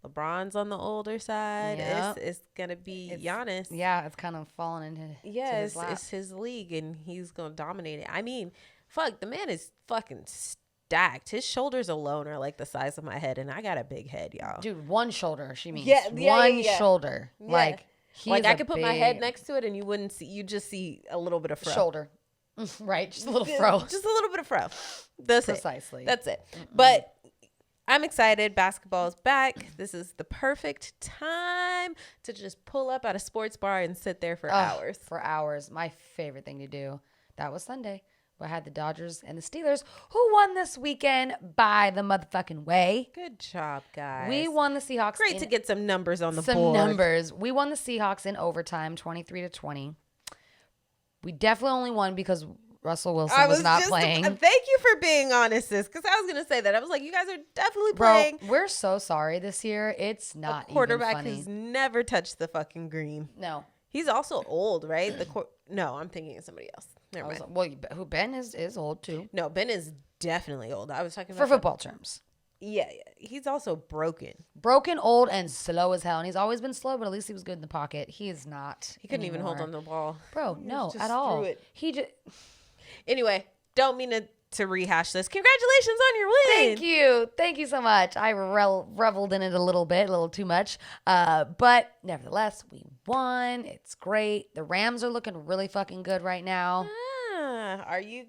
LeBron's on the older side. Yep. It's gonna be Giannis. Yeah, it's kind of falling into his lap. It's his league, and he's gonna dominate it. I mean, fuck, the man is fucking stacked. His shoulders alone are like the size of my head, and I got a big head, y'all. Dude, one shoulder. She means one shoulder. Yeah. Like I could put my head next to it, and you wouldn't see. You just see a little bit of fro. Shoulder. Right, just a little fro. Just a little bit of fro. That's precisely. That's it. But I'm excited. Basketball is back. This is the perfect time to just pull up at a sports bar and sit there for hours. For hours. My favorite thing to do. That was Sunday. I had the Dodgers and the Steelers, who won this weekend by the motherfucking way. Good job, guys. We won the Seahawks. Great to get some numbers on the board. Some numbers. We won the Seahawks in overtime, 23-20. We definitely only won because Russell Wilson was not playing. Thank you for being honest, sis, because I was going to say that. I was like, you guys are definitely playing. Bro, we're so sorry this year. It's not a quarterback even funny. who's never touched the fucking green. No. He's also old, right? No, I'm thinking of somebody else. Never mind. Well, Ben is old too. No, Ben is definitely old. I was talking about for football terms. Yeah, he's also broken, old, and slow as hell. And he's always been slow, but at least he was good in the pocket. He is not. He couldn't even hold on the ball, bro. No, at all. He just. Anyway, don't mean to rehash this. Congratulations on your win. Thank you so much. I reveled in it a little too much, but nevertheless, we won. It's great. The Rams are looking really fucking good right now. Are you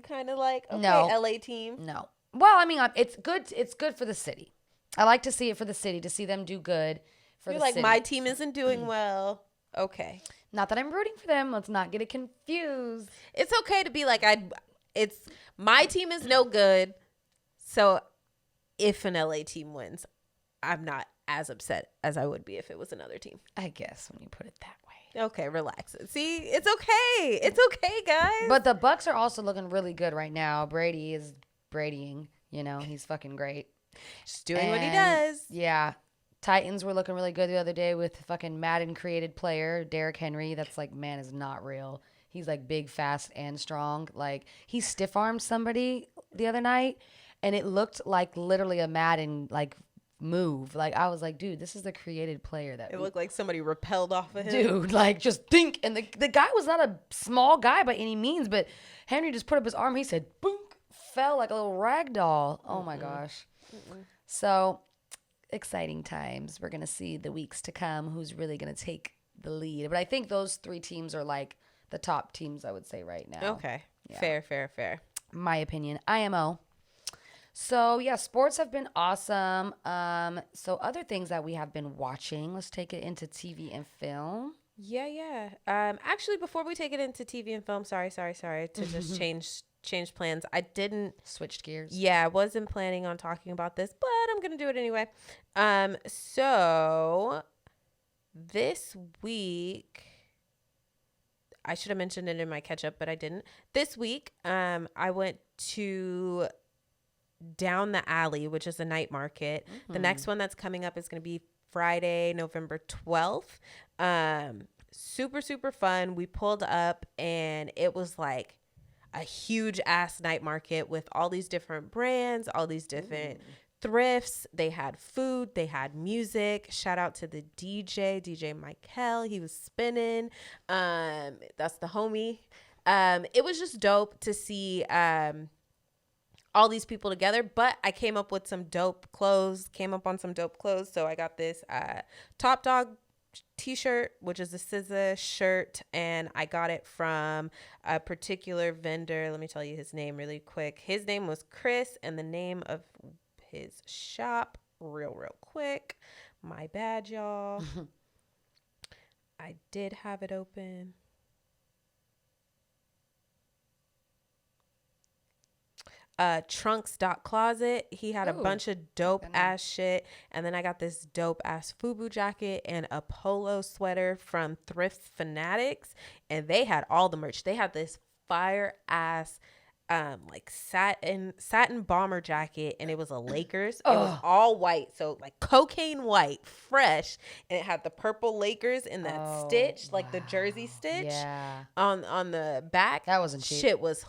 kind of like, okay, no LA team? No. Well, I mean, it's good. It's good for the city. I like to see it for the city, to see them do good for the city. My team isn't doing well. Okay. Not that I'm rooting for them. Let's not get it confused. It's okay to be like, my team is no good. So if an LA team wins, I'm not as upset as I would be if it was another team. I guess when you put it that way. Okay, relax. See, it's okay. It's okay, guys. But the Bucks are also looking really good right now. Brady is Bradying. He's fucking great. Just doing what he does. Yeah. Titans were looking really good the other day with fucking Madden created player, Derrick Henry. That's like, man, is not real. He's like big, fast, and strong. Like, he stiff-armed somebody the other night, and it looked like literally a Madden, like, move. Like, I was like, dude, this is the created player that... It looked like somebody repelled off of him. Dude, like, just think. And the guy was not a small guy by any means, but Henry just put up his arm. He said, boom, fell like a little rag doll. Oh, my gosh. So, exciting times. We're going to see the weeks to come who's really going to take the lead. But I think those three teams are, like, the top teams, I would say, right now. Okay. Yeah. Fair. My opinion. IMO. So, yeah, sports have been awesome. So, other things that we have been watching, let's take it into TV and film. Yeah. Actually, before we take it into TV and film, sorry to just change plans. I didn't... Switched gears. Yeah, I wasn't planning on talking about this, but I'm going to do it anyway. So, this week... I should have mentioned it in my catch-up, but I didn't. This week, I went to Down the Alley, which is a night market. Mm-hmm. The next one that's coming up is going to be Friday, November 12th. Super, super fun. We pulled up, and it was like a huge-ass night market with all these different brands, all these different thrifts. They had food, they had music. Shout out to the DJ Michael. He was spinning. That's the homie. It was just dope to see all these people together, but I came up on some dope clothes. So I got this Top Dog t-shirt, which is a SZA shirt, and I got it from a particular vendor. Let me tell you his name really quick. His name was Chris, and the name of his shop real quick. My bad, y'all. I did have it open. Trunks.closet. He had a bunch of dope ass shit. And then I got this dope ass FUBU jacket and a polo sweater from Thrift Fanatics. And they had all the merch. They had this fire ass like satin bomber jacket, and it was a Lakers. It was all white, so like cocaine white, fresh, and it had the purple Lakers in that stitch, like the jersey stitch on the back. That wasn't cheap. Shit was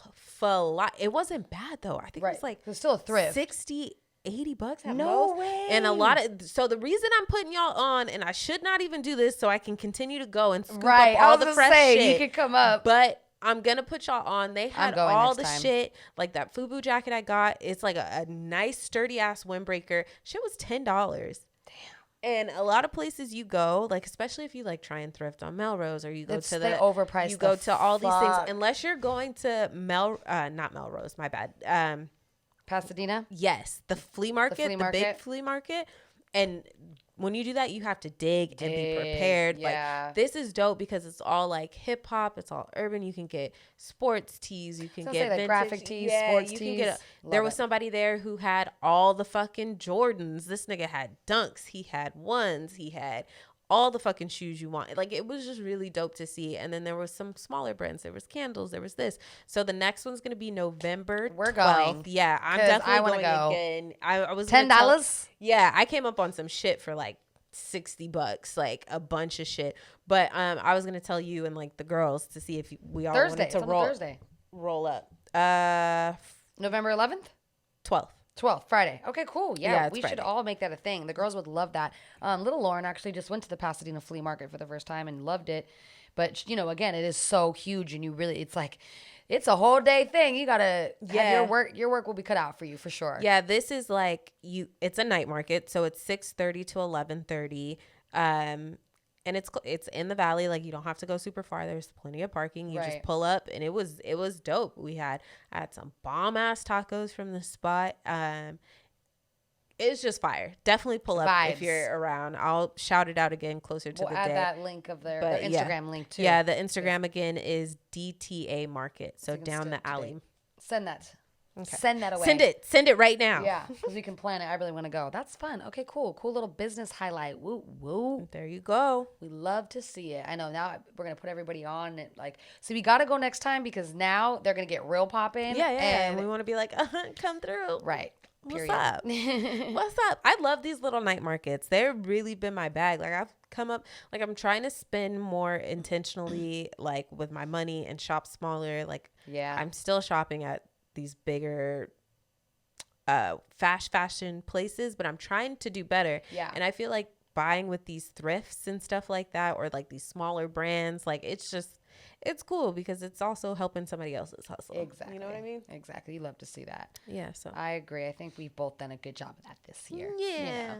it wasn't bad though. I think it was like it was still a thrift. $60-$80 at no most. way. And a lot of, so the reason I'm putting y'all on, and I should not even do this so I can continue to go and scoop up all the fresh shit. You could come up, but I'm going to put y'all on. They had all the shit, like that FUBU jacket I got. It's like a nice sturdy ass windbreaker. Shit was $10. Damn. And a lot of places you go, like especially if you like try and thrift on Melrose, or you go to the overpriced, you go to all these things, unless you're going to not Melrose, my bad. Pasadena? Yes, the flea market, the big flea market. And when you do that, you have to dig and be prepared. Yeah. Like, this is dope because it's all like hip hop. It's all urban. You can get sports tees. You can get like graphic tees, sports tees. There was somebody there who had all the fucking Jordans. This nigga had Dunks. He had ones. He had all the fucking shoes you want. Like, it was just really dope to see. And then there was some smaller brands. There was candles. There was this. So the next one's going to be November 12th. We're going. Yeah, I'm definitely going again. I was $10? Yeah, I came up on some shit for like $60, like a bunch of shit. But I was going to tell you and like the girls to see if we all wanted to roll up. November 11th? 12th. 12th, Friday. Okay, cool. Yeah, we Friday. should all make that a thing. The girls would love that. Little Lauren actually just went to the Pasadena flea market for the first time and loved it. But, again, it is so huge and it's like, it's a whole day thing. You got to have your work will be cut out for you for sure. Yeah, this is like it's a night market. So it's 6:30 to 11:30. And it's in the valley. Like, you don't have to go super far. There's plenty of parking. You just pull up, and it was dope. I had some bomb ass tacos from the spot. It's just fire. Definitely pull up if you're around. I'll shout it out again closer to the day. We'll add that link of their Instagram link too. Yeah, the Instagram again is DTA Market. So down the alley. Send that. Okay. Send that away. Send it right now. Yeah, because we can plan it. I really want to go. That's fun. Okay, cool. Cool little business highlight. Woo, woo. There you go. We love to see it. I know now we're going to put everybody on it. So we got to go next time because now they're going to get real popping. Yeah. And we want to be like, come through. Right. What's up? What's up? I love these little night markets. They've really been my bag. Like, I've come up, like, I'm trying to spend more intentionally, like, with my money and shop smaller. Like, I'm still shopping at these bigger fast fashion places, but I'm trying to do better. Yeah. And I feel like buying with these thrifts and stuff like that, or like these smaller brands, like, it's cool because it's also helping somebody else's hustle. Exactly. You know what I mean? Exactly. You love to see that. Yeah. So I agree. I think we've both done a good job of that this year. Yeah.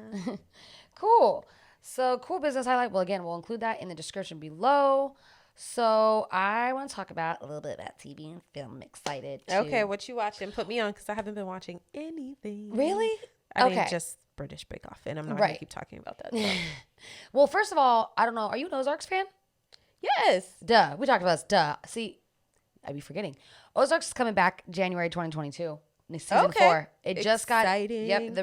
Cool. So cool business highlight. Well, again, we'll include that in the description below. So I want to talk about a little bit about TV and film. I'm excited too. Okay, what you watching? Put me on because I haven't been watching anything. Really? I mean, just British Bake Off, and I'm not going to keep talking about that. So. Well, first of all, I don't know. Are you an Ozarks fan? Yes. Duh. We talked about this. Duh. See, I'd be forgetting. Ozarks is coming back January 2022. Season 4. It just got exciting. Yep.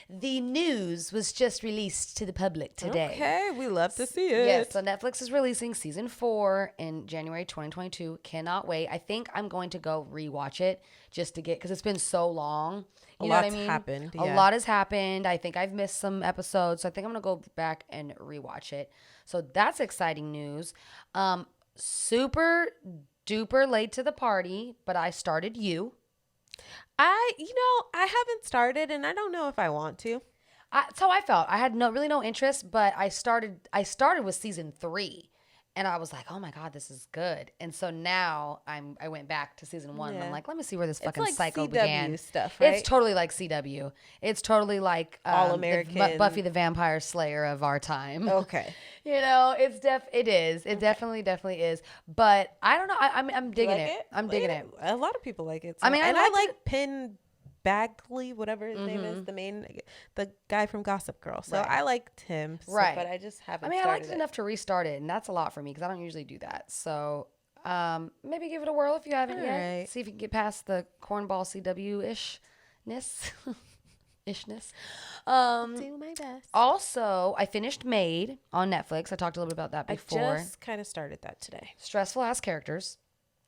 The news was just released to the public today. Okay, we love to see it. Yes, so Netflix is releasing season 4 in January 2022. Cannot wait. I think I'm going to go rewatch it just to get because it's been so long. You know what I mean? Happened. A lot has happened. I think I've missed some episodes, so I think I'm gonna go back and rewatch it. So that's exciting news. Super duper late to the party, but I started You. I haven't started, and I don't know if I want to. That's how I felt. I had really no interest, but I started with season 3, and I was like, oh my God, this is good. And so now I went back to season 1, and I'm like, let me see where this fucking like cycle CW began. Stuff, right? It's totally like CW. It's totally like All American Buffy the Vampire Slayer of our time. Okay. It is. It definitely is. But I don't know. I'm digging it. I'm digging it. A lot of people like it. So. I mean, I like Penn Badgley, whatever his name is, the guy from Gossip Girl. So I liked him. So, right. But I just haven't. I liked it enough to rest it, and that's a lot for me because I don't usually do that. So maybe give it a whirl if you haven't yet. Right. See if you can get past the cornball CW-ishness. Do my best. Also, I finished Made on Netflix. I talked a little bit about that before. I just kind of started that today. Stressful ass characters.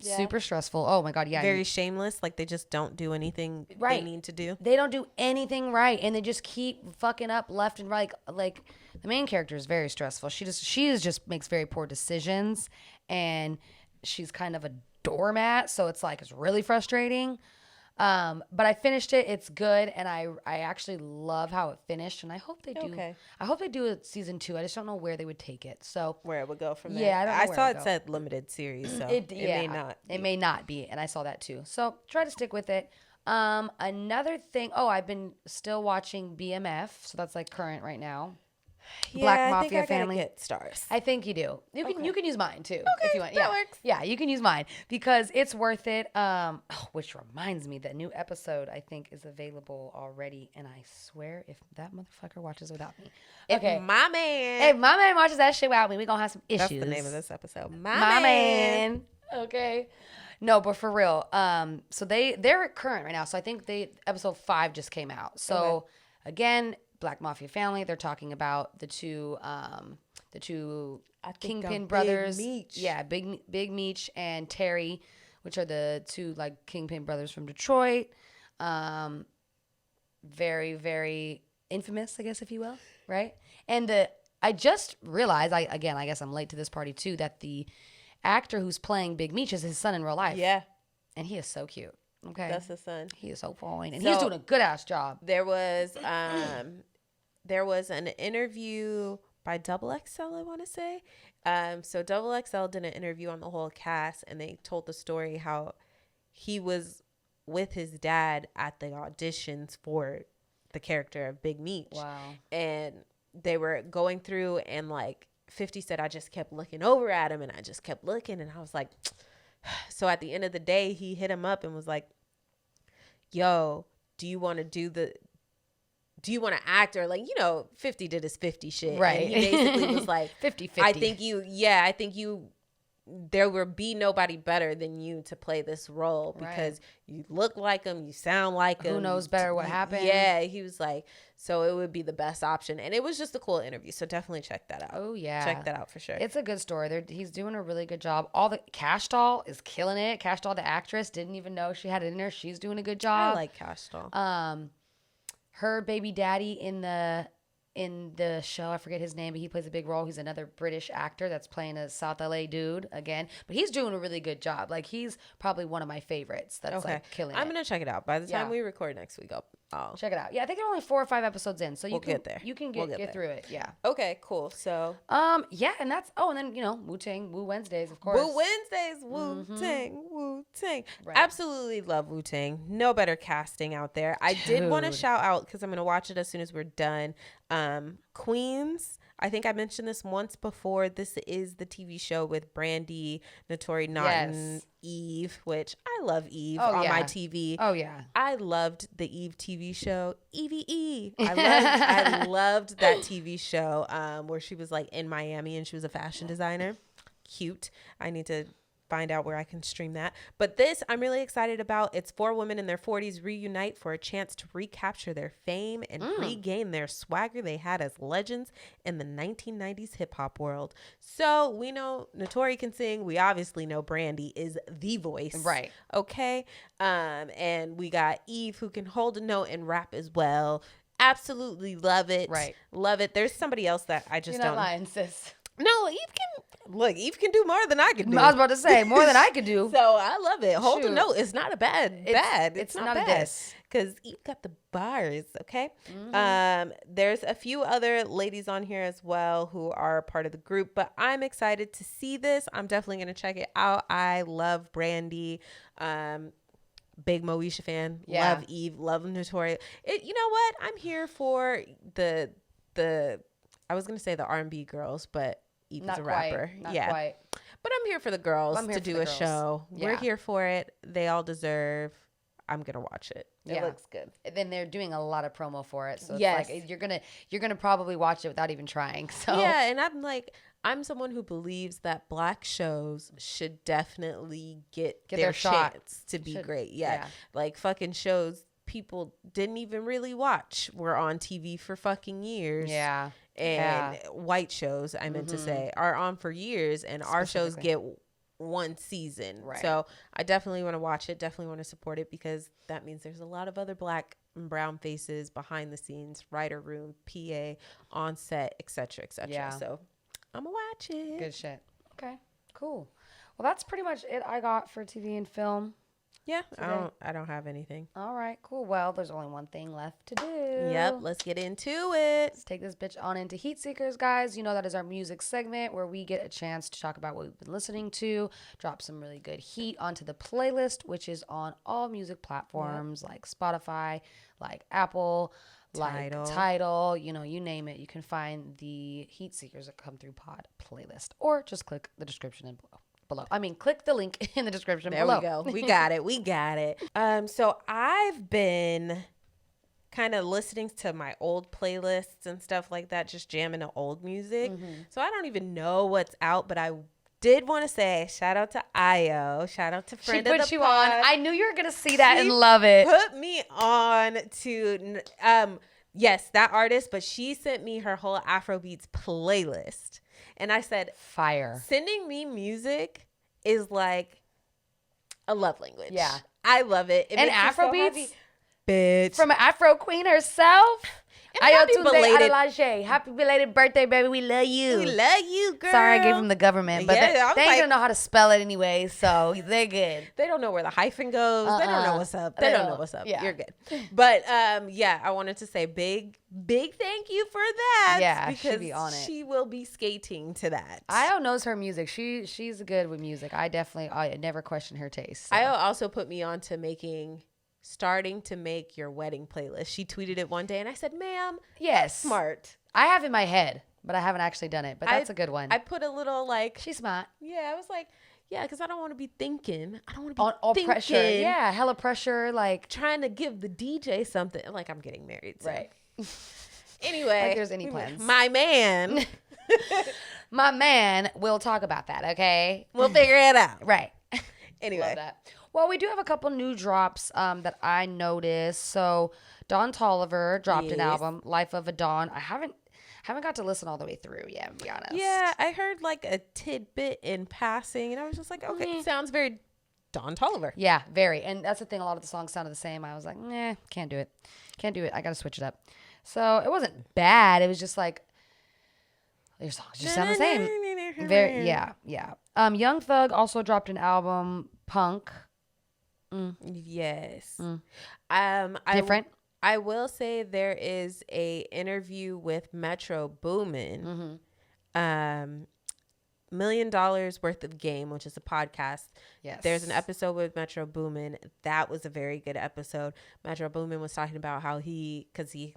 Yeah. Super stressful. Oh my God, yeah. Very shameless. Like they just don't do anything they need to do. They don't do anything right, and they just keep fucking up left and right. Like the main character is very stressful. She just makes very poor decisions, and she's kind of a doormat. So it's really frustrating. But I finished it. It's good, and I actually love how it finished, and I hope they do. Okay. I hope they do a season 2. I just don't know where they would take it. So where it would go from there. Yeah, I don't know. I saw it said limited series, so it may not. It may not be, and I saw that too. So try to stick with it. Another thing. Oh, I've been still watching BMF, so that's current right now. Yeah, Black Mafia I think I Family. Get stars. I think you do. You can use mine too if you want. That works. Yeah, you can use mine because it's worth it. Which reminds me, the new episode I think is available already, and I swear if that motherfucker watches without me, if my man watches that shit without me, we gonna have some issues. That's the name of this episode. My man. Okay. No, but for real. So they're current right now. So I think episode 5 just came out. So again. Black Mafia Family. They're talking about the two Kingpin brothers. Meech. Yeah, Big Meech and Terry, which are the two Kingpin brothers from Detroit. Very, very infamous, I guess, if you will, right? And I just realized, I guess I'm late to this party too, that the actor who's playing Big Meech is his son in real life. Yeah. And he is so cute. Okay. That's his son. He is so fine. And he's doing a good-ass job. There was an interview by Double XL, I want to say. So Double XL did an interview on the whole cast, and they told the story how he was with his dad at the auditions for the character of Big Meech. Wow. And they were going through, and like 50 said, I just kept looking over at him, and I just kept looking, and I was like, so at the end of the day, he hit him up and was like, yo, do you want to act? Or like, 50 did his 50 shit. Right. And he basically was like, 50-50. I think there will be nobody better than you to play this role because you look like him, you sound like him. Who knows better what happened? Yeah, he was like, so it would be the best option. And it was just a cool interview. So definitely check that out. Oh, yeah. Check that out for sure. It's a good story. He's doing a really good job. All the Cash Doll is killing it. Cash Doll, the actress, didn't even know she had it in her. She's doing a good job. I like Cash Doll. Her baby daddy in the show, I forget his name, but he plays a big role. He's another British actor that's playing a South LA dude again, but he's doing a really good job. Like, he's probably one of my favorites. That's like killing it. I'm gonna check it out. By the time we record next week, I'll check it out. Yeah, I think they're only 4 or 5 episodes in, so you can get there. You can get through it. Yeah. Okay, cool. So yeah, and that's and then Woo Wednesdays, of course. Woo Wednesdays, Wu Tang. Right. Absolutely love Wu Tang. No better casting out there. I did want to shout out, because I'm gonna watch it as soon as we're done. Queens. I think I mentioned this once before. This is the TV show with Brandy, Notori Naughton, Eve, which I love Eve on my TV. Oh, yeah. I loved the Eve TV show, Evie. I loved that TV show where she was like in Miami and she was a fashion designer. Cute. I need to find out where I can stream that. But this I'm really excited about. It's 4 women in their 40s reunite for a chance to recapture their fame and regain their swagger they had as legends in the 1990s hip-hop world. So we know Notori can sing. We obviously know Brandy is the voice. Right. Okay. And we got Eve, who can hold a note and rap as well. Absolutely love it. Right. Love it. There's somebody else that I just You're not lying, sis. No, Eve can do more than I can do. I was about to say more than I could do. So I love it. Hold a note. It's not a bad. It's not a bad. diss. Because Eve got the bars. Okay. Mm-hmm. There's a few other ladies on here as well who are part of the group, but I'm excited to see this. I'm definitely going to check it out. I love Brandy. Big Moesha fan. Yeah. Love Eve. Love Notori. You know what? I'm here for the I was going to say the R&B girls, but Eve is a rapper. Not quite. But I'm here for the girls to do a show. Yeah. We're here for it. They all deserve. I'm going to watch it. It looks good. And then they're doing a lot of promo for it. So it's like you're going to probably watch it without even trying. So yeah, and I'm someone who believes that Black shows should definitely get their chance to be great. Yeah. Like fucking shows people didn't even really watch were on TV for fucking years. Yeah. And white shows, I meant to say, are on for years, and our shows get one season. Right. So I definitely want to watch it, definitely want to support it, because that means there's a lot of other Black and brown faces behind the scenes, writer room, PA, on set, etc., etc. Yeah. So I'm going to watch it. Good shit. Okay, cool. Well, that's pretty much it I got for TV and film. Yeah, I don't have anything. All right, cool. Well, there's only one thing left to do. Yep, let's get into it. Let's take this bitch on into Heat Seekers, guys. You know that is our music segment where we get a chance to talk about what we've been listening to, drop some really good heat onto the playlist, which is on all music platforms like Spotify, like Apple, like Tidal, you name it. You can find the Heat Seekers that Come Through Pod playlist, or just click the description below. Click the link in the description below. There we go. We got it. So I've been kind of listening to my old playlists and stuff like that, just jamming to old music. Mm-hmm. So I don't even know what's out, but I did want to say shout out to Io. Shout out to friend of the pod. She put you on. I knew you were going to see that and love it. Put me on to, yes, that artist, but she sent me her whole Afrobeats playlist. And I said, fire. Sending me music is like a love language. Yeah. I love it. And Afrobeats, bitch. From an Afro queen herself. Happy belated birthday, baby. We love you. We love you, girl. Sorry I gave them the government, but they ain't gonna know how to spell it anyway, so they're good. They don't know where the hyphen goes. They don't know what's up. They don't know what's up. Yeah. You're good. But I wanted to say big thank you for that. Yeah, because she'd be on it. She will be skating to that. I knows her music. She's good with music. I never question her taste. So. I also put me on to starting to make your wedding playlist. She tweeted it one day and I said, ma'am, yes, smart. I have in my head, but I haven't actually done it. But that's a good one. I put a little she's smart. Yeah, I was like, yeah, because I don't want to be thinking. I don't want to be all thinking. Pressure. Yeah, hella pressure. Like trying to give the DJ something. Like I'm getting married. So. Right. Anyway. Like there's any plans. My man. My man, we'll talk about that, okay? We'll figure it out. Right. Anyway. Love that. Well, we do have a couple new drops that I noticed. So Don Toliver dropped an album, Life of a Dawn. I haven't got to listen all the way through yet, to be honest. Yeah, I heard like a tidbit in passing, and I was just like, okay, it sounds very Don Toliver. Yeah, very. And that's the thing. A lot of the songs sounded the same. I was like, can't do it. I got to switch it up. So it wasn't bad. It was just like, your songs just sound the same. Very, yeah. Young Thug also dropped an album, Punk. Yes. Different. I will say there is a interview with Metro Boomin. $1 Million Worth of Game, which is a podcast. Yes. There's an episode with Metro Boomin. That was a very good episode. Metro Boomin was talking about how because he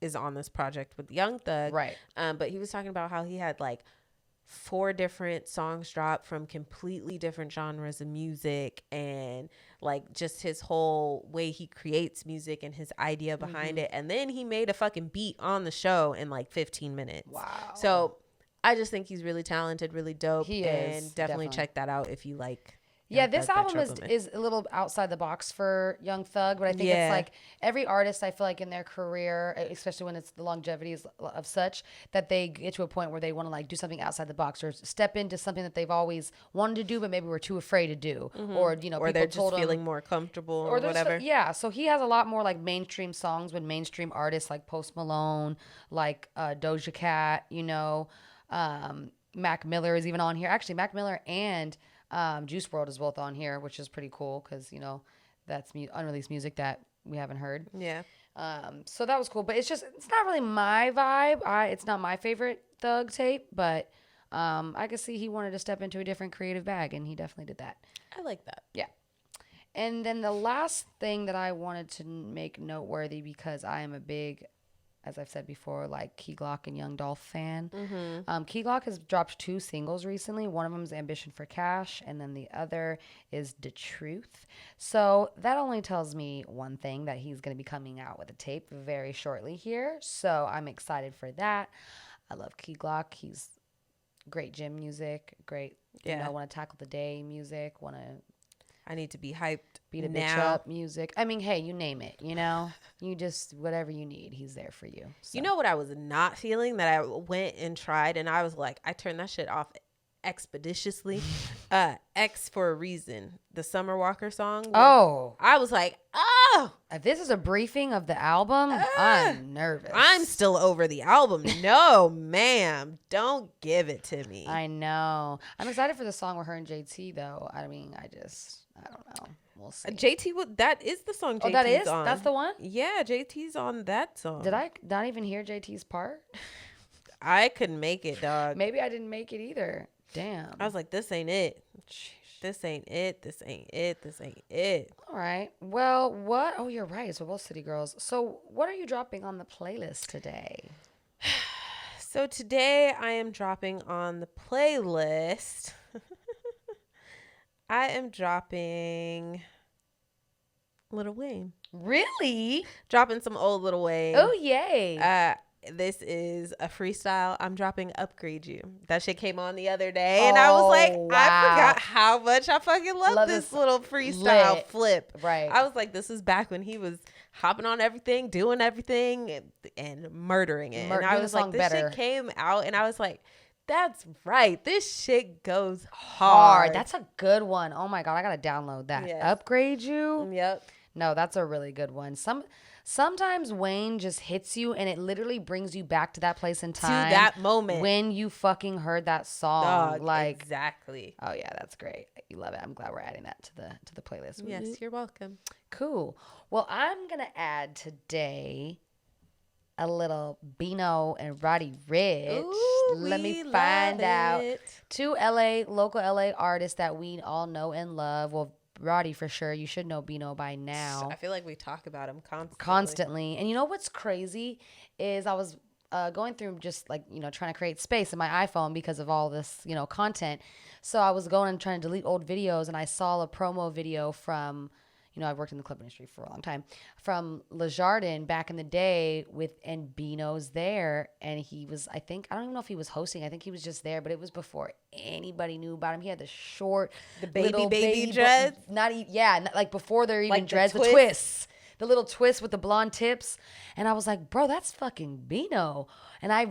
is on this project with Young Thug. Right. But he was talking about how he had like 4 different songs dropped from completely different genres of music, and like just his whole way he creates music and his idea behind it. And then he made a fucking beat on the show in like 15 minutes. Wow. So I just think he's really talented, really dope. He is. And definitely check that out if you like. Yeah, this album is a little outside the box for Young Thug, but I think it's like every artist, I feel like in their career, especially when it's the longevity is of such, that they get to a point where they want to like do something outside the box or step into something that they've always wanted to do, but maybe were too afraid to do, or or they're just feeling more comfortable or whatever. So he has a lot more like mainstream songs with mainstream artists like Post Malone, like Doja Cat, Mac Miller is even on here. Actually, Mac Miller and Juice WRLD is both on here, which is pretty cool because that's unreleased music that we haven't heard. Yeah. So that was cool, but it's not really my vibe. It's not my favorite Thug tape, but I could see he wanted to step into a different creative bag, and he definitely did that. I like that. Yeah. And then the last thing that I wanted to make noteworthy, because I am a big, as I've said before, like Key Glock and Young Dolph fan. Key Glock has dropped 2 singles recently. One of them is Ambition for Cash, and then the other is The Truth. So that only tells me one thing, that he's going to be coming out with a tape very shortly here. So I'm excited for that. I love Key Glock. He's great gym music, great, want to tackle the day music, I need to be hyped. Beat a bitch up music. I mean, hey, you name it, you just, whatever you need, he's there for you. So. You know what I was not feeling that I went and tried, and I was like, I turned that shit off expeditiously. X for a Reason, the Summer Walker song. Oh. I was like, if this is a briefing of the album, I'm nervous. I'm still over the album. No, ma'am. Don't give it to me. I know. I'm excited for the song with her and JT, though. I mean, I don't know. We'll see. JT, that is the song JT's that is? on. That's the one? Yeah, JT's on that song. Did I not even hear JT's part? I couldn't make it, dog. Maybe I didn't make it either. Damn. I was like, this ain't it. This ain't it. This ain't it. This ain't it. All right. Well, what? Oh, you're right. So both City Girls. So what are you dropping on the playlist today? So today I am dropping on the playlist. I am dropping Lil Wayne. Really? Dropping some old Lil Wayne. Oh, yay. This is a freestyle. I'm dropping Upgrade You. That shit came on the other day, and I was like, wow. I forgot how much I fucking love this little freestyle flip. Right. I was like, this is back when he was hopping on everything, doing everything, and murdering it. And I was like, this shit came out, and I was like, that's right. This shit goes hard. That's a good one. Oh my God. I got to download that. Yes. Upgrade You. Yep. No, that's a really good one. Sometimes Wayne just hits you and it literally brings you back to that place in time. To that moment. When you fucking heard that song. Dog, like exactly. Oh yeah, that's great. You love it. I'm glad we're adding that to the playlist. Yes, you're welcome. Cool. Well, I'm going to add today a little Beano and Roddy Ricch. Ooh, let me find out. Two local LA artists that we all know and love. Well, Roddy for sure. You should know Beano by now. I feel like we talk about him constantly. And you know what's crazy is I was going through just like, trying to create space in my iPhone because of all this, content. So I was going and trying to delete old videos, and I saw a promo video from, I've worked in the club industry for a long time, from LeJardin back in the day and Beano's there. And he was, I don't even know if he was hosting. I think he was just there, but it was before anybody knew about him. He had the short, the baby dreads. Like before they're even like dreads, the twists. The little twist with the blonde tips. And I was like, bro, that's fucking Beano. And I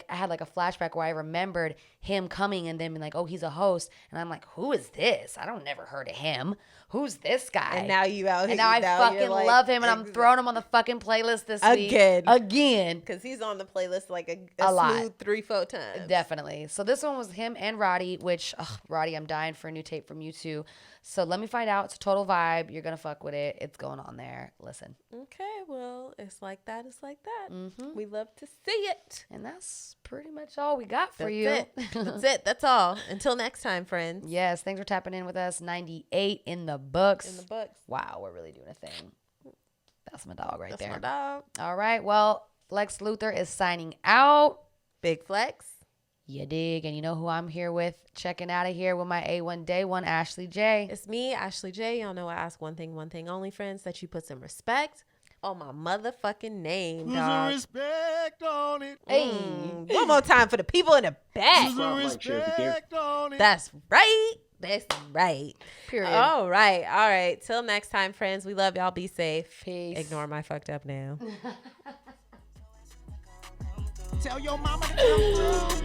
had like a flashback where I remembered him coming and then being like, oh, he's a host. And I'm like, who is this? I don't never heard of him. Who's this guy? And now you out here. And now I fucking love him, and I'm throwing him on the fucking playlist this week. Again. Because he's on the playlist like a smooth 3-4 times. Definitely. So this one was him and Roddy, which, Roddy, I'm dying for a new tape from you too. So let me find out. It's a total vibe. You're going to fuck with it. It's going on there. Listen. Okay. Well, it's like that. It's like that. Mm-hmm. We love to see it. And that's pretty much all we got for you. That's it. That's all. Until next time, friends. Yes. Thanks for tapping in with us. 98 in the books. In the books. Wow. We're really doing a thing. That's my dog right there. That's my dog. All right. Well, Lex Luthor is signing out. Big flex. You dig. And you know who I'm here with, checking out of here with my A1 Day One, Ashley J. It's me, Ashley J. Y'all know I ask one thing only, friends, that you put some respect on my motherfucking name, Put dog. some respect on it. Hey. One more time for the people in the back. Put some respect on it. That's right. That's right. Period. All right. Till next time, friends. We love y'all. Be safe. Peace. Ignore my fucked up now. Tell your mama to come through.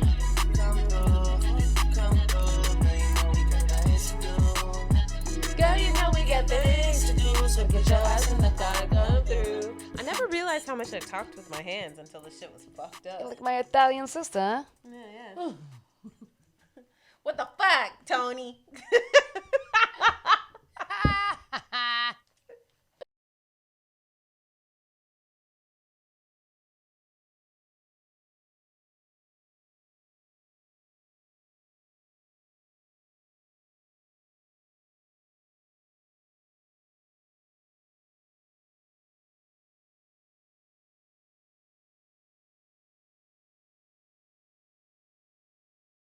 Girl, you know we got things to do, so get your ass in the car and come through. I never realized how much I talked with my hands until the shit was fucked up. Like my Italian sister, huh? Yeah. What the fuck, Tony?